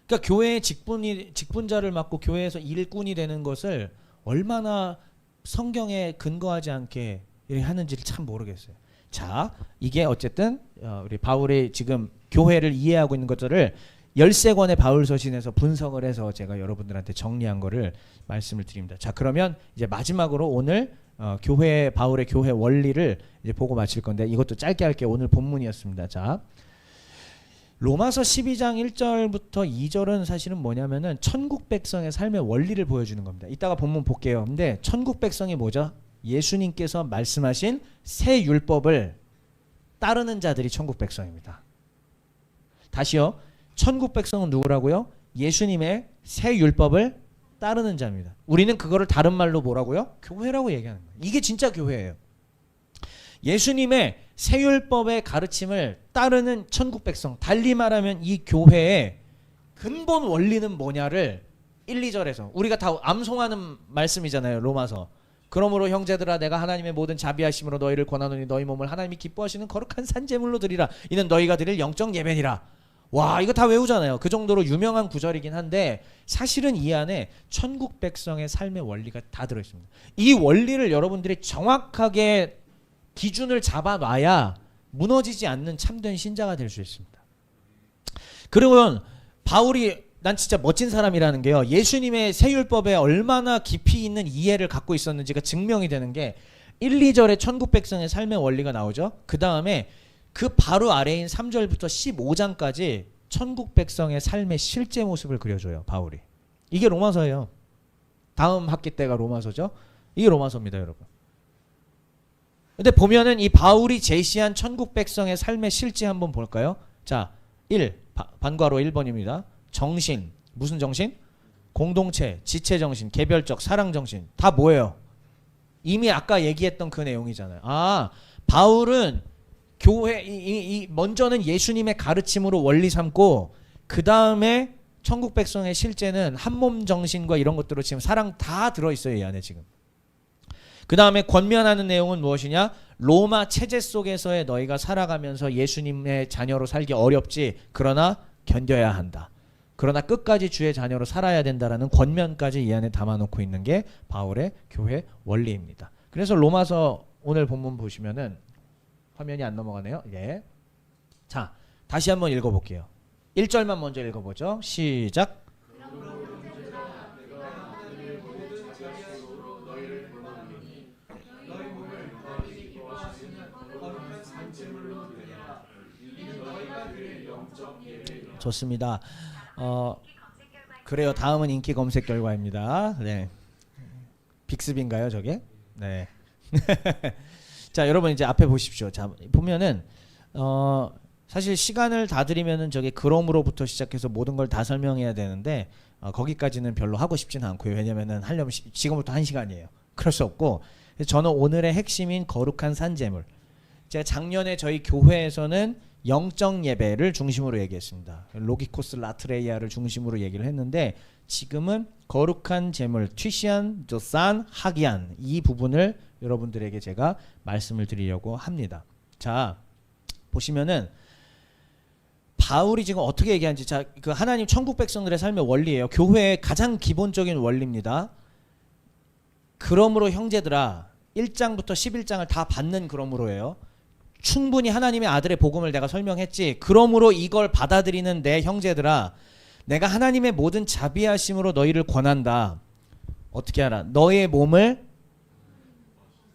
그러니까 교회의 직분자를 맡고 교회에서 일꾼이 되는 것을 얼마나 성경에 근거하지 않게 하는지를 참 모르겠어요. 자, 이게 어쨌든 우리 바울이 지금 교회를 이해하고 있는 것들을 13권의 바울서신에서 분석을 해서 제가 여러분들한테 정리한 거를 말씀을 드립니다. 자, 그러면 이제 마지막으로 오늘 바울의 교회 원리를 이제 보고 마칠 건데, 이것도 짧게 할게요. 오늘 본문이었습니다. 자, 로마서 12장 1절부터 2절은 사실은 뭐냐면은 천국 백성의 삶의 원리를 보여주는 겁니다. 이따가 본문 볼게요. 근데 천국 백성이 뭐죠? 예수님께서 말씀하신 새 율법을 따르는 자들이 천국 백성입니다. 다시요. 천국 백성은 누구라고요? 예수님의 새 율법을 따르는 자입니다. 우리는 그거를 다른 말로 뭐라고요? 교회라고 얘기하는 거예요. 이게 진짜 교회예요. 예수님의 새 율법의 가르침을 따르는 천국 백성, 달리 말하면 이 교회의 근본 원리는 뭐냐를 1, 2절에서 우리가 다 암송하는 말씀이잖아요. 로마서. 그러므로 형제들아, 내가 하나님의 모든 자비하심으로 너희를 권하노니 너희 몸을 하나님이 기뻐하시는 거룩한 산제물로 드리라. 이는 너희가 드릴 영적 예배니라. 와, 이거 다 외우잖아요. 그 정도로 유명한 구절이긴 한데 사실은 이 안에 천국 백성의 삶의 원리가 다 들어있습니다. 이 원리를 여러분들이 정확하게 기준을 잡아놔야 무너지지 않는 참된 신자가 될 수 있습니다. 그러면 바울이, 난 진짜 멋진 사람이라는 게요, 예수님의 새율법에 얼마나 깊이 있는 이해를 갖고 있었는지가 증명이 되는 게 1, 2절에 천국 백성의 삶의 원리가 나오죠. 그 다음에 그 바로 아래인 3절부터 15장까지 천국 백성의 삶의 실제 모습을 그려줘요, 바울이. 이게 로마서예요. 다음 학기 때가 로마서죠. 이게 로마서입니다, 여러분. 근데 보면은 이 바울이 제시한 천국 백성의 삶의 실제 한번 볼까요? 자, 1, 반괄호 1번입니다. 정신, 무슨 정신? 공동체, 지체정신, 개별적, 사랑정신. 다 뭐예요? 이미 아까 얘기했던 그 내용이잖아요. 아, 바울은 교회, 먼저는 예수님의 가르침으로 원리 삼고 그 다음에 천국 백성의 실제는 한몸 정신과 이런 것들로 지금 사랑 다 들어있어요, 이 안에 지금. 그 다음에 권면하는 내용은 무엇이냐? 로마 체제 속에서의 너희가 살아가면서 예수님의 자녀로 살기 어렵지, 그러나 견뎌야 한다. 그러나 끝까지 주의 자녀로 살아야 된다라는 권면까지 이 안에 담아놓고 있는 게 바울의 교회 원리입니다. 그래서 로마서 오늘 본문 보시면은 화면이 안 넘어가네요. 예. 자, 다시 한번 읽어볼게요. 1절만 먼저 읽어보죠. 시작. 좋습니다. 그래요. 다음은 인기 검색 결과입니다. 네. 빅스비인가요, 저게? 네. 자, 여러분 이제 앞에 보십시오. 자, 보면은 사실 시간을 다 들이면은 저게 그럼으로부터 시작해서 모든 걸 다 설명해야 되는데 거기까지는 별로 하고 싶지는 않고요. 왜냐면은 하려면 지금부터 1시간이에요. 그럴 수 없고, 저는 오늘의 핵심인 거룩한 산제물. 제가 작년에 저희 교회에서는 영적 예배를 중심으로 얘기했습니다. 로기코스 라트레이아를 중심으로 얘기를 했는데 지금은 거룩한 제물, 튀시안, 조산, 하기안, 이 부분을 여러분들에게 제가 말씀을 드리려고 합니다. 자, 보시면은 바울이 지금 어떻게 얘기하는지, 자, 그 하나님 천국 백성들의 삶의 원리예요. 교회의 가장 기본적인 원리입니다. 그러므로 형제들아, 1장부터 11장을 다 받는 그러므로예요. 충분히 하나님의 아들의 복음을 내가 설명했지. 그러므로 이걸 받아들이는 내 형제들아, 내가 하나님의 모든 자비하심으로 너희를 권한다. 어떻게 하라? 너의 몸을,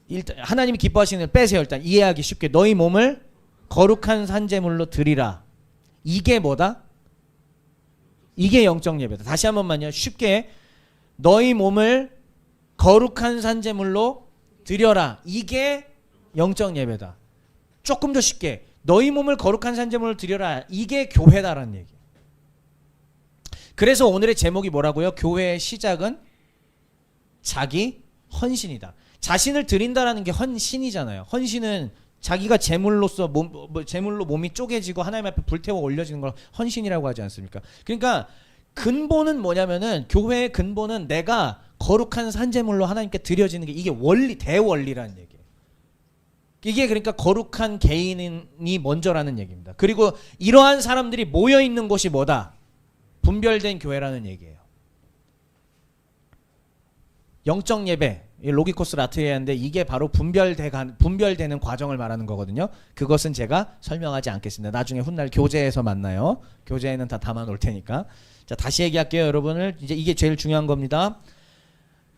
일단 하나님이 기뻐하시는 걸 빼세요. 일단 이해하기 쉽게 너희 몸을 거룩한 산제물로 드리라. 이게 뭐다? 이게 영적 예배다. 다시 한 번만요. 쉽게 너희 몸을 거룩한 산제물로 드려라. 이게 영적 예배다. 조금 더 쉽게 너희 몸을 거룩한 산제물로 드려라. 이게 교회다라는 얘기. 그래서 오늘의 제목이 뭐라고요? 교회의 시작은 자기 헌신이다. 자신을 드린다라는 게 헌신이잖아요. 헌신은 자기가 제물로서 제물로 몸이 쪼개지고 하나님 앞에 불태워 올려지는 걸 헌신이라고 하지 않습니까? 그러니까 근본은 뭐냐면은, 교회의 근본은 내가 거룩한 산제물로 하나님께 드려지는 게, 이게 원리, 대원리라는 얘기예요. 이게 그러니까 거룩한 개인이 먼저라는 얘기입니다. 그리고 이러한 사람들이 모여 있는 곳이 뭐다? 분별된 교회라는 얘기예요. 영적 예배, 로기코스 라트리아인데 이게 바로 분별되는 과정을 말하는 거거든요. 그것은 제가 설명하지 않겠습니다. 나중에 훗날 교재에서 만나요. 교재에는 다 담아 놓을 테니까. 자, 다시 얘기할게요, 여러분을. 이제 이게 제일 중요한 겁니다.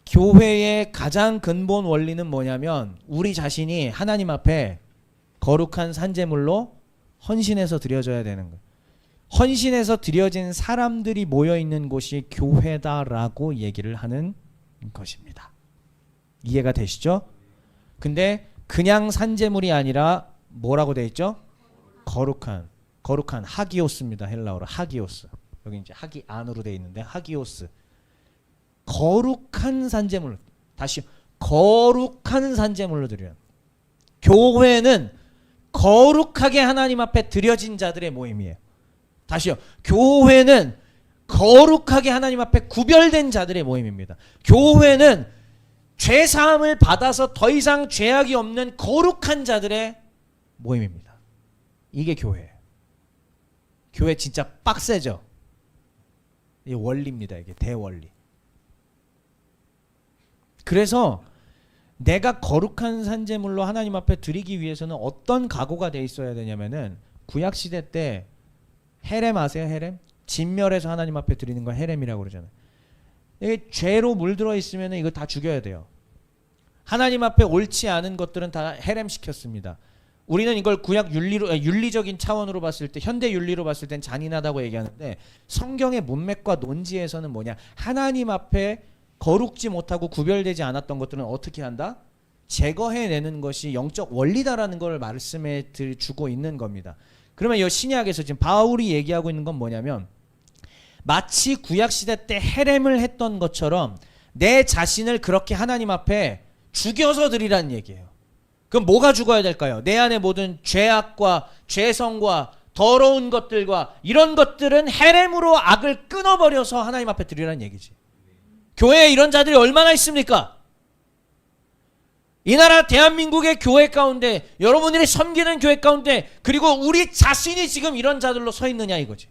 교회의 가장 근본 원리는 뭐냐면, 우리 자신이 하나님 앞에 거룩한 산제물로 헌신해서 드려져야 되는 거예요. 헌신해서 드려진 사람들이 모여 있는 곳이 교회다라고 얘기를 하는 것입니다. 이해가 되시죠? 근데 그냥 산제물이 아니라 뭐라고 돼 있죠? 거룩한 하기오스입니다. 헬라어로 하기오스. 여기 이제 하기 안으로 돼 있는데 하기오스. 거룩한 산제물. 다시 거룩한 산제물로 드려요. 교회는 거룩하게 하나님 앞에 드려진 자들의 모임이에요. 다시요. 교회는 거룩하게 하나님 앞에 구별된 자들의 모임입니다. 교회는 죄사함을 받아서 더 이상 죄악이 없는 거룩한 자들의 모임입니다. 이게 교회예요. 교회 진짜 빡세죠? 이게 원리입니다. 이게 대원리. 그래서 내가 거룩한 산제물로 하나님 앞에 드리기 위해서는 어떤 각오가 돼 있어야 되냐면은, 구약시대 때 헤렘 아세요? 헤렘? 진멸해서 하나님 앞에 드리는 걸 헤렘이라고 그러잖아요. 이게 죄로 물들어 있으면 이거 다 죽여야 돼요. 하나님 앞에 옳지 않은 것들은 다 헤렘시켰습니다. 우리는 이걸 구약 윤리적인 차원으로 봤을 때, 현대 윤리로 봤을 땐 잔인하다고 얘기하는데, 성경의 문맥과 논지에서는 뭐냐? 하나님 앞에 거룩지 못하고 구별되지 않았던 것들은 어떻게 한다? 제거해내는 것이 영적 원리다라는 걸 말씀해 주고 있는 겁니다. 그러면 이 신약에서 지금 바울이 얘기하고 있는 건 뭐냐면, 마치 구약시대 때 헤렘을 했던 것처럼 내 자신을 그렇게 하나님 앞에 죽여서 드리라는 얘기예요. 그럼 뭐가 죽어야 될까요? 내 안에 모든 죄악과 죄성과 더러운 것들과 이런 것들은 헤렘으로 악을 끊어버려서 하나님 앞에 드리라는 얘기지. 교회에 이런 자들이 얼마나 있습니까? 이 나라 대한민국의 교회 가운데, 여러분들이 섬기는 교회 가운데, 그리고 우리 자신이 지금 이런 자들로 서 있느냐 이거지.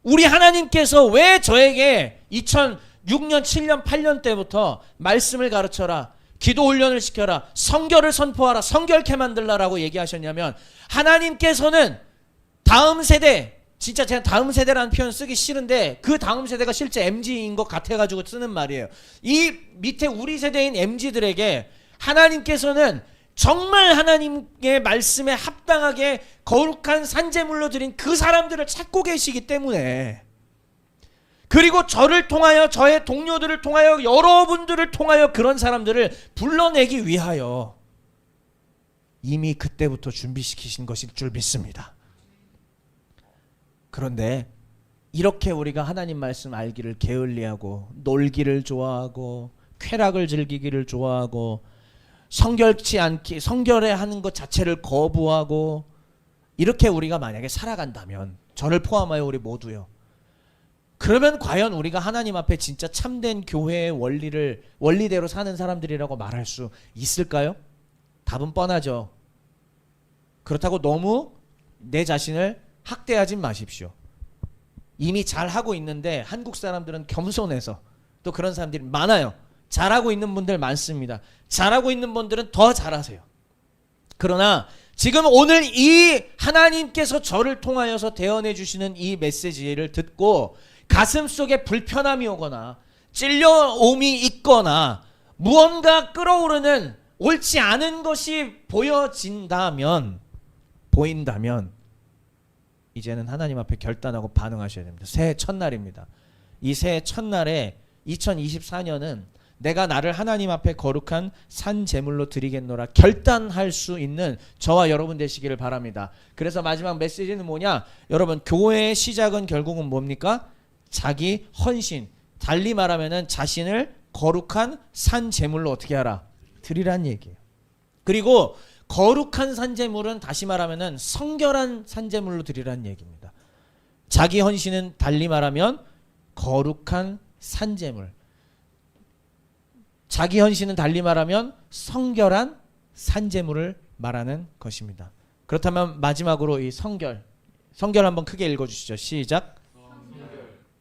우리 하나님께서 왜 저에게 2006년, 7년, 8년 때부터 말씀을 가르쳐라, 기도 훈련을 시켜라, 성결을 선포하라, 성결케 만들라라고 얘기하셨냐면, 하나님께서는 다음 세대, 진짜 제가 다음 세대라는 표현 쓰기 싫은데 그 다음 세대가 실제 MZ인 것 같아가지고 쓰는 말이에요. 이 밑에 우리 세대인 MZ들에게 하나님께서는 정말 하나님의 말씀에 합당하게 거룩한 산제물로 드린 그 사람들을 찾고 계시기 때문에, 그리고 저를 통하여, 저의 동료들을 통하여, 여러분들을 통하여 그런 사람들을 불러내기 위하여 이미 그때부터 준비시키신 것일 줄 믿습니다. 그런데 이렇게 우리가 하나님 말씀 알기를 게을리하고, 놀기를 좋아하고, 쾌락을 즐기기를 좋아하고, 성결치 않게 성결해 하는 것 자체를 거부하고, 이렇게 우리가 만약에 살아간다면, 저를 포함하여 우리 모두요, 그러면 과연 우리가 하나님 앞에 진짜 참된 교회의 원리대로 사는 사람들이라고 말할 수 있을까요? 답은 뻔하죠. 그렇다고 너무 내 자신을 학대하지 마십시오. 이미 잘하고 있는데 한국 사람들은 겸손해서 또 그런 사람들이 많아요. 잘하고 있는 분들 많습니다. 잘하고 있는 분들은 더 잘하세요. 그러나 지금 오늘 이 하나님께서 저를 통하여서 대언해 주시는 이 메시지를 듣고 가슴속에 불편함이 오거나 찔려옴이 있거나 무언가 끓어오르는 옳지 않은 것이 보인다면 이제는 하나님 앞에 결단하고 반응하셔야 됩니다. 새해 첫날입니다. 이 새해 첫날에 2024년은 내가 나를 하나님 앞에 거룩한 산 제물로 드리겠노라 결단할 수 있는 저와 여러분 되시기를 바랍니다. 그래서 마지막 메시지는 뭐냐? 여러분, 교회의 시작은 결국은 뭡니까? 자기 헌신, 달리 말하면은 자신을 거룩한 산 제물로 어떻게 하라? 드리란 얘기예요. 그리고 거룩한 산 제물은 다시 말하면은 성결한 산 제물로 드리란 얘기입니다. 자기 헌신은 달리 말하면 거룩한 산 제물. 자기 헌신은 달리 말하면 성결한 산제물을 말하는 것입니다. 그렇다면 마지막으로 이 성결 한번 크게 읽어주시죠. 시작.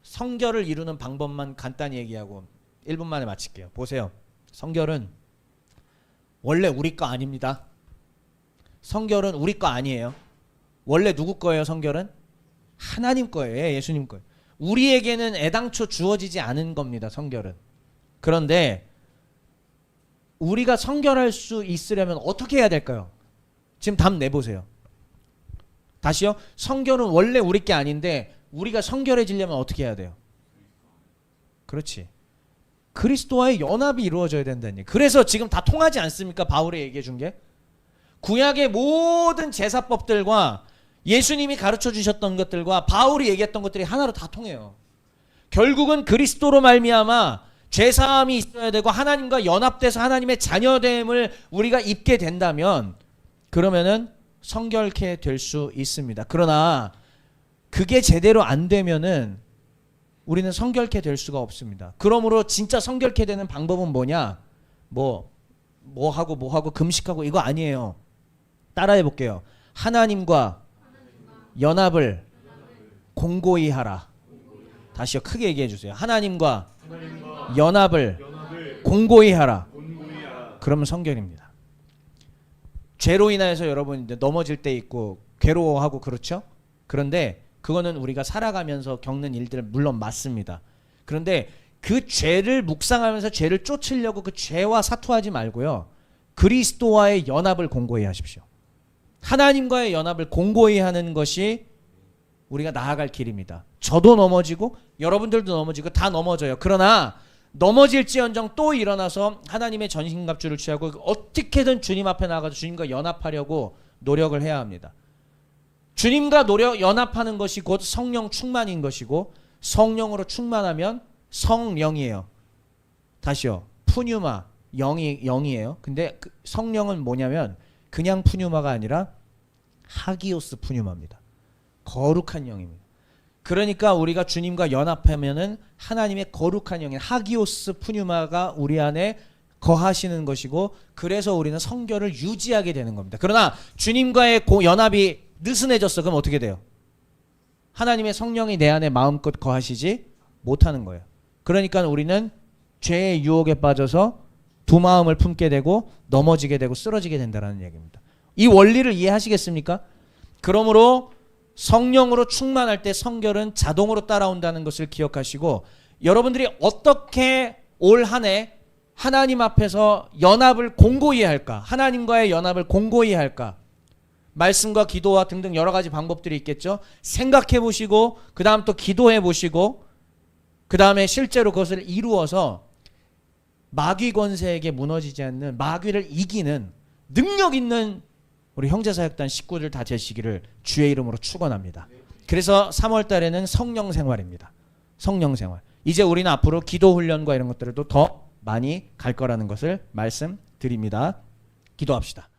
성결을 이루는 방법만 간단히 얘기하고 1분 만에 마칠게요. 보세요. 성결은 원래 우리 거 아닙니다. 성결은 우리 거 아니에요. 원래 누구 거예요? 성결은 하나님 거예요. 예수님 거예요. 우리에게는 애당초 주어지지 않은 겁니다. 성결은. 그런데 우리가 성결할 수 있으려면 어떻게 해야 될까요? 지금 답 내보세요. 다시요. 성결은 원래 우리 게 아닌데 우리가 성결해지려면 어떻게 해야 돼요? 그렇지. 그리스도와의 연합이 이루어져야 된다는 얘기. 그래서 지금 다 통하지 않습니까? 바울이 얘기해 준 게. 구약의 모든 제사법들과 예수님이 가르쳐 주셨던 것들과 바울이 얘기했던 것들이 하나로 다 통해요. 결국은 그리스도로 말미암아 죄사함이 있어야 되고 하나님과 연합돼서 하나님의 자녀됨을 우리가 입게 된다면 그러면은 성결케 될 수 있습니다. 그러나 그게 제대로 안 되면은 우리는 성결케 될 수가 없습니다. 그러므로 진짜 성결케 되는 방법은 뭐냐? 뭐 하고 금식하고 이거 아니에요. 따라해 볼게요. 하나님과 연합을 공고히 하라. 다시요. 크게 얘기해 주세요. 하나님과 연합을 공고히 하라. 그러면 성결입니다. 죄로 인하여서 여러분 이제 넘어질 때 있고 괴로워하고 그렇죠? 그런데 그거는 우리가 살아가면서 겪는 일들 물론 맞습니다. 그런데 그 죄를 묵상하면서 죄를 쫓으려고 그 죄와 사투하지 말고요. 그리스도와의 연합을 공고히 하십시오. 하나님과의 연합을 공고히 하는 것이 우리가 나아갈 길입니다. 저도 넘어지고 여러분들도 넘어지고 다 넘어져요. 그러나 넘어질지언정 또 일어나서 하나님의 전신갑주를 취하고 어떻게든 주님 앞에 나가서 주님과 연합하려고 노력을 해야 합니다. 주님과 연합하는 것이 곧 성령 충만인 것이고 성령으로 충만하면 성령이에요. 다시요. 푸뉴마 영이에요. 근데 그 성령은 뭐냐면 그냥 푸뉴마가 아니라 하기오스 푸뉴마입니다. 거룩한 영입니다. 그러니까 우리가 주님과 연합하면은 하나님의 거룩한 영인 하기오스 푸뉴마가 우리 안에 거하시는 것이고 그래서 우리는 성결을 유지하게 되는 겁니다. 그러나 주님과의 연합이 느슨해졌어. 그럼 어떻게 돼요? 하나님의 성령이 내 안에 마음껏 거하시지 못하는 거예요. 그러니까 우리는 죄의 유혹에 빠져서 두 마음을 품게 되고 넘어지게 되고 쓰러지게 된다는 얘기입니다. 이 원리를 이해하시겠습니까? 그러므로 성령으로 충만할 때 성결은 자동으로 따라온다는 것을 기억하시고 여러분들이 어떻게 올 한 해 하나님 앞에서 연합을 공고히 할까? 하나님과의 연합을 공고히 할까? 말씀과 기도와 등등 여러 가지 방법들이 있겠죠. 생각해 보시고 그 다음 또 기도해 보시고 그 다음에 실제로 그것을 이루어서 마귀 권세에게 무너지지 않는 마귀를 이기는 능력 있는 우리 형제사역단 식구들 다 되시기를 주의 이름으로 축원합니다. 그래서 3월 달에는 성령 생활입니다. 성령 생활. 이제 우리는 앞으로 기도 훈련과 이런 것들도 더 많이 갈 거라는 것을 말씀드립니다. 기도합시다.